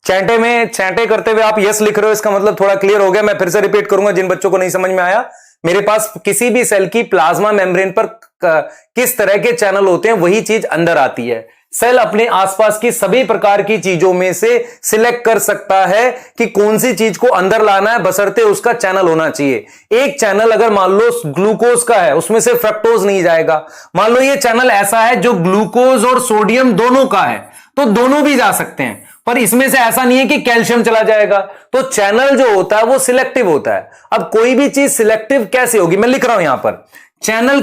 चैटे करते हुए आप यस लिख रहे हो, इसका मतलब थोड़ा क्लियर हो गया। मैं फिर से रिपीट करूंगा जिन बच्चों को नहीं समझ में आया। मेरे पास किसी भी सेल की प्लाज्मा मेम्ब्रेन पर किस तरह के चैनल होते हैं वही चीज अंदर आती है। सेल अपने आसपास की सभी प्रकार की चीजों में से सिलेक्ट कर सकता है कि कौन सी चीज को अंदर लाना है, बशर्ते उसका चैनल होना चाहिए। एक चैनल अगर मान लो ग्लूकोज का है, उसमें से फ्रक्टोज नहीं जाएगा। मान लो ये चैनल ऐसा है जो ग्लूकोज और सोडियम दोनों का है, तो दोनों भी जा सकते हैं, पर इसमें से ऐसा नहीं है कि कैल्शियम चला जाएगा। तो चैनल जो होता है वो सिलेक्टिव होता है। अब कोई भी चीज सिलेक्टिव कैसे होगी? मैं लिख रहा हूं यहां पर, चैनल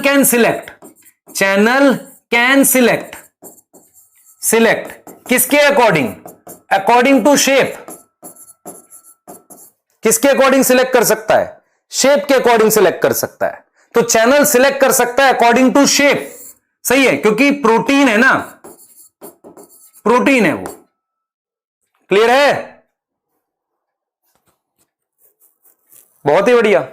कैन सिलेक्ट किसके अकॉर्डिंग? According to shape. किसके अकॉर्डिंग सिलेक्ट कर सकता है? शेप के अकॉर्डिंग सिलेक्ट कर सकता है। तो चैनल सिलेक्ट कर सकता है अकॉर्डिंग टू शेप। सही है, क्योंकि प्रोटीन है ना, प्रोटीन है वो। क्लियर है? बहुत ही बढ़िया।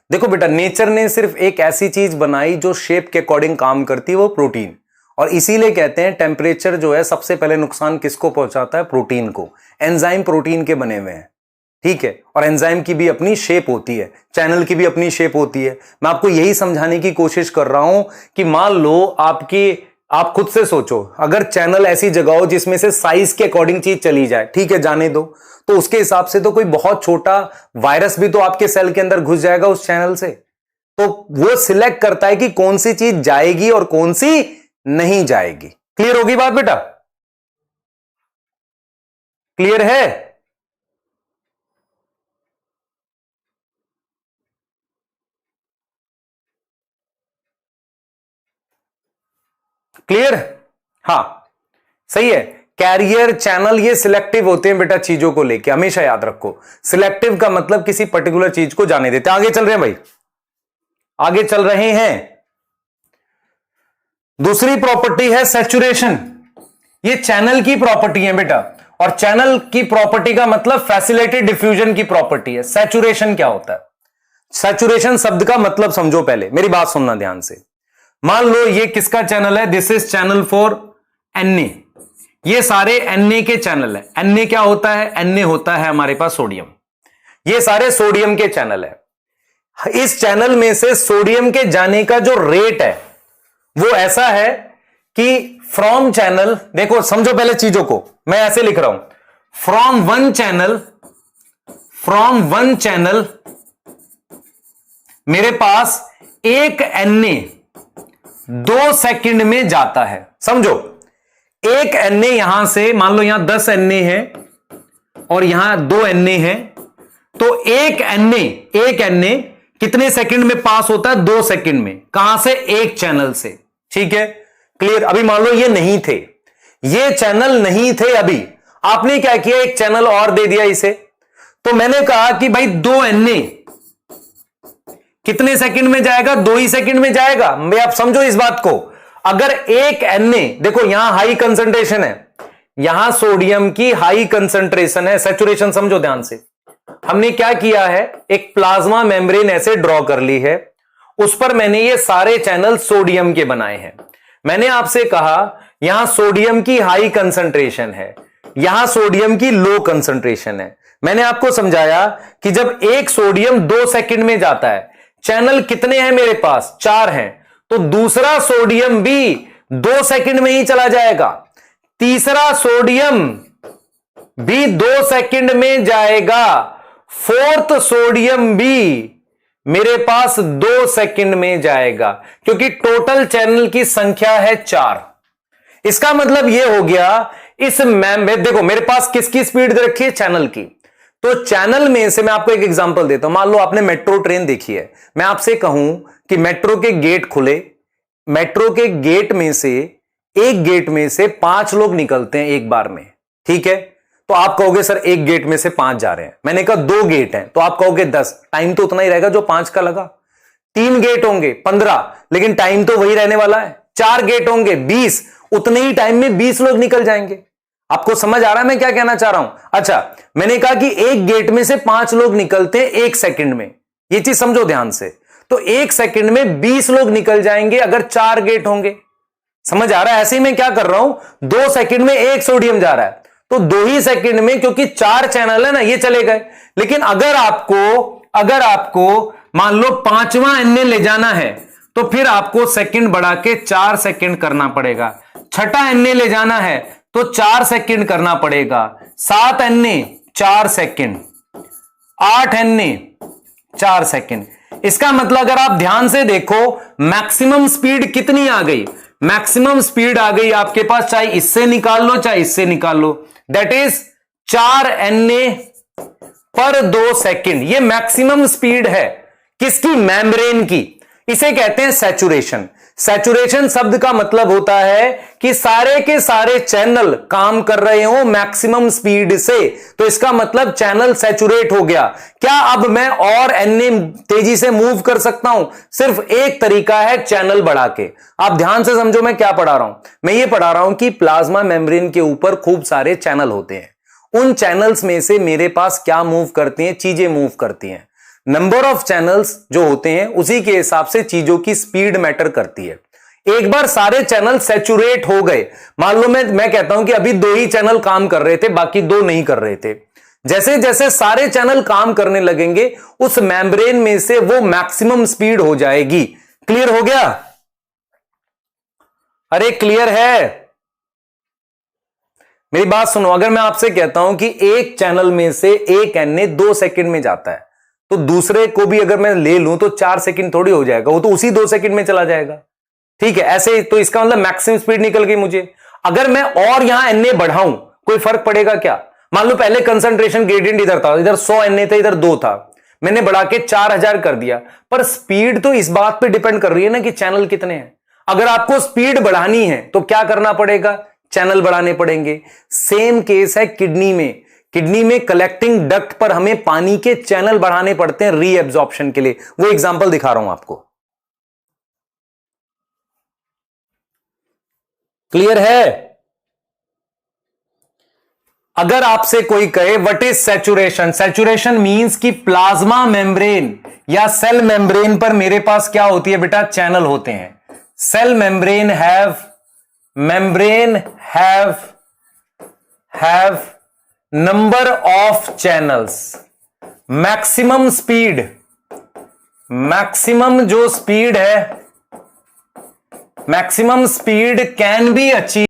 देखो बेटा, नेचर ने सिर्फ एक ऐसी चीज बनाई जो शेप के अकॉर्डिंग काम करती है, वो प्रोटीन। और इसीलिए कहते हैं टेम्परेचर जो है सबसे पहले नुकसान किसको पहुंचाता है? प्रोटीन को। एंजाइम प्रोटीन के बने हुए हैं, ठीक है, और एंजाइम की भी अपनी शेप होती है, चैनल की भी अपनी शेप होती है। मैं आपको यही समझाने की कोशिश कर रहा हूं कि मान लो आप खुद से सोचो, अगर चैनल ऐसी जगह हो जिसमें से साइज के अकॉर्डिंग चीज चली जाए, ठीक है, जाने दो, तो उसके हिसाब से तो कोई बहुत छोटा वायरस भी तो आपके सेल के अंदर घुस जाएगा उस चैनल से। तो वो सिलेक्ट करता है कि कौन सी चीज जाएगी और कौन सी नहीं जाएगी। क्लियर होगी बात बेटा? क्लियर है? क्लियर? हां, सही है। कैरियर, चैनल, ये सिलेक्टिव होते हैं बेटा चीजों को लेके, हमेशा याद रखो। सिलेक्टिव का मतलब किसी पर्टिकुलर चीज को जाने देते हैं। आगे चल रहे हैं भाई, आगे चल रहे हैं। दूसरी प्रॉपर्टी है सैचुरेशन। ये चैनल की प्रॉपर्टी है बेटा, और चैनल की प्रॉपर्टी का मतलब फैसिलिटेड डिफ्यूजन की प्रॉपर्टी है। सैचुरेशन क्या होता है? सैचुरेशन शब्द का मतलब समझो, पहले मेरी बात सुनना ध्यान से। मान लो ये किसका चैनल है? This is channel for Na। ये सारे Na के चैनल है। Na क्या होता है? Na होता है हमारे पास सोडियम। ये सारे सोडियम के चैनल है। इस चैनल में से सोडियम के जाने का जो रेट है वो ऐसा है कि फ्रॉम चैनल, देखो समझो पहले चीजों को, मैं ऐसे लिख रहा हूं, फ्रॉम वन चैनल मेरे पास एक Na 2 सेकंड में जाता है। समझो, एक Na यहां से, मान लो यहां 10 Na है और यहां 2 Na है, तो एक Na कितने सेकंड में पास होता है? 2 सेकंड में। कहां से? एक चैनल से। ठीक है, क्लियर। अभी मान लो ये नहीं थे, ये चैनल नहीं थे, अभी आपने क्या किया? एक चैनल और दे दिया इसे। तो मैंने कहा कि भाई 2 Na कितने सेकंड में जाएगा? 2 ही सेकंड में जाएगा। मैं आप समझो इस बात को, अगर एक Na, देखो यहां हाई कंसंट्रेशन है, यहां सोडियम की हाई कंसंट्रेशन है, सैचुरेशन समझो ध्यान से। हमने क्या किया है? एक प्लाज्मा मेम्ब्रेन ऐसे ड्रॉ कर ली है, उस पर मैंने ये सारे चैनल सोडियम के बनाए हैं। मैंने आपसे कहा यहां सोडियम की हाई कंसंट्रेशन है, यहां सोडियम की लो कंसंट्रेशन है। मैंने आपको समझाया कि जब एक सोडियम 2 सेकंड में जाता है, चैनल कितने हैं मेरे पास? 4 हैं, तो दूसरा सोडियम भी 2 सेकंड में ही चला जाएगा, तीसरा सोडियम भी 2 सेकंड में जाएगा, फोर्थ सोडियम भी मेरे पास 2 सेकंड में जाएगा, क्योंकि टोटल चैनल की संख्या है 4। इसका मतलब यह हो गया, इस देखो मेरे पास किसकी स्पीड दे रखी है? चैनल की। तो चैनल में से मैं आपको एक एग्जांपल देता हूं। मान लो आपने मेट्रो ट्रेन देखी है, मैं आपसे कहूं कि मेट्रो के गेट खुले, मेट्रो के गेट में से, एक गेट में से 5 लोग निकलते हैं एक बार में। ठीक है, तो आप कहोगे सर एक गेट में से 5 जा रहे हैं। मैंने कहा 2 गेट हैं, तो आप कहोगे 10, टाइम तो उतना ही रहेगा जो 5 का लगा। 3 गेट होंगे 15, लेकिन टाइम तो वही रहने वाला है। 4 गेट होंगे 20, उतने ही टाइम में 20 लोग निकल जाएंगे। आपको समझ आ रहा है मैं क्या कहना चाह रहा हूं? अच्छा, मैंने कहा कि एक गेट में से 5 लोग निकलते हैं 1 सेकंड में, यह चीज समझो ध्यान से। तो 1 सेकंड में 20 लोग निकल जाएंगे अगर 4 गेट होंगे। समझ आ रहा है? ऐसे ही मैं क्या कर रहा हूं, 2 सेकंड में 1 सोडियम जा रहा है, तो 2 ही सेकंड में, क्योंकि 4 चैनल है ना, ये चले गए। लेकिन अगर आपको मान लो 5वां Na ले जाना है, तो फिर आपको सेकंड बढ़ा के 4 सेकंड करना पड़ेगा। 6ठा Na ले जाना है तो 4 सेकंड करना पड़ेगा। 7 Na 4 सेकंड, 8 Na 4 सेकंड। इसका मतलब अगर आप ध्यान से देखो, मैक्सिमम स्पीड कितनी आ गई? मैक्सिमम स्पीड आ गई आपके पास, चाहे इससे निकाल लो चाहे इससे निकाल लो, दैट इज 4 Na पर 2 सेकंड। ये मैक्सिमम स्पीड है किसकी? मेम्ब्रेन की। इसे कहते हैं सैचुरेशन। सैचुरेशन शब्द का मतलब होता है कि सारे के सारे चैनल काम कर रहे हो मैक्सिमम स्पीड से, तो इसका मतलब चैनल सैचुरेट हो गया। क्या अब मैं और Na तेजी से मूव कर सकता हूं? सिर्फ एक तरीका है, चैनल बढ़ा के। आप ध्यान से समझो मैं क्या पढ़ा रहा हूं। मैं ये पढ़ा रहा हूं कि प्लाज्मा मेम्ब्रेन के ऊपर खूब सारे चैनल होते हैं, उन चैनल्स में से मेरे पास क्या मूव करती हैं? चीजें मूव करती हैं। नंबर ऑफ चैनल्स जो होते हैं उसी के हिसाब से चीजों की स्पीड मैटर करती है। एक बार सारे चैनल सैचुरेट हो गए, मान लो मैं कहता हूं कि अभी 2 ही चैनल काम कर रहे थे, बाकी 2 नहीं कर रहे थे। जैसे जैसे सारे चैनल काम करने लगेंगे, उस मेम्ब्रेन में से वो मैक्सिमम स्पीड हो जाएगी। क्लियर हो गया? अरे क्लियर है? मेरी बात सुनो, अगर मैं आपसे कहता हूं कि एक चैनल में से एक Na 2 सेकंड में जाता है, तो दूसरे को भी अगर मैं ले लूं तो 4 सेकंड थोड़ी हो जाएगा, वो तो उसी 2 सेकंड में चला जाएगा। ठीक है, ऐसे तो इसका मतलब मैक्सिमम स्पीड निकल गई मुझे। अगर मैं और यहां Na बढ़ाऊं, कोई फर्क पड़ेगा क्या? मान लो पहले कंसंट्रेशन ग्रेडियंट इधर था, इधर 100 Na था, इधर 2 था, मैंने बढ़ा के 4000 कर दिया, पर स्पीड तो इस बात पे डिपेंड कर रही है ना कि चैनल कितने हैं। अगर आपको स्पीड बढ़ानी है तो क्या करना पड़ेगा? चैनल बढ़ाने पड़ेंगे। सेम केस है किडनी में। किडनी में कलेक्टिंग डक्ट पर हमें पानी के चैनल बढ़ाने पड़ते हैं रीएब्जॉर्प्शन के लिए। वो एग्जांपल दिखा रहा हूं आपको। क्लियर है? अगर आपसे कोई कहे what is saturation, saturation means कि प्लाज्मा मेम्ब्रेन या सेल मेम्ब्रेन पर मेरे पास क्या होती है बेटा, चैनल होते हैं। Cell membrane have number of channels, maximum जो स्पीड है, maximum speed can be achieve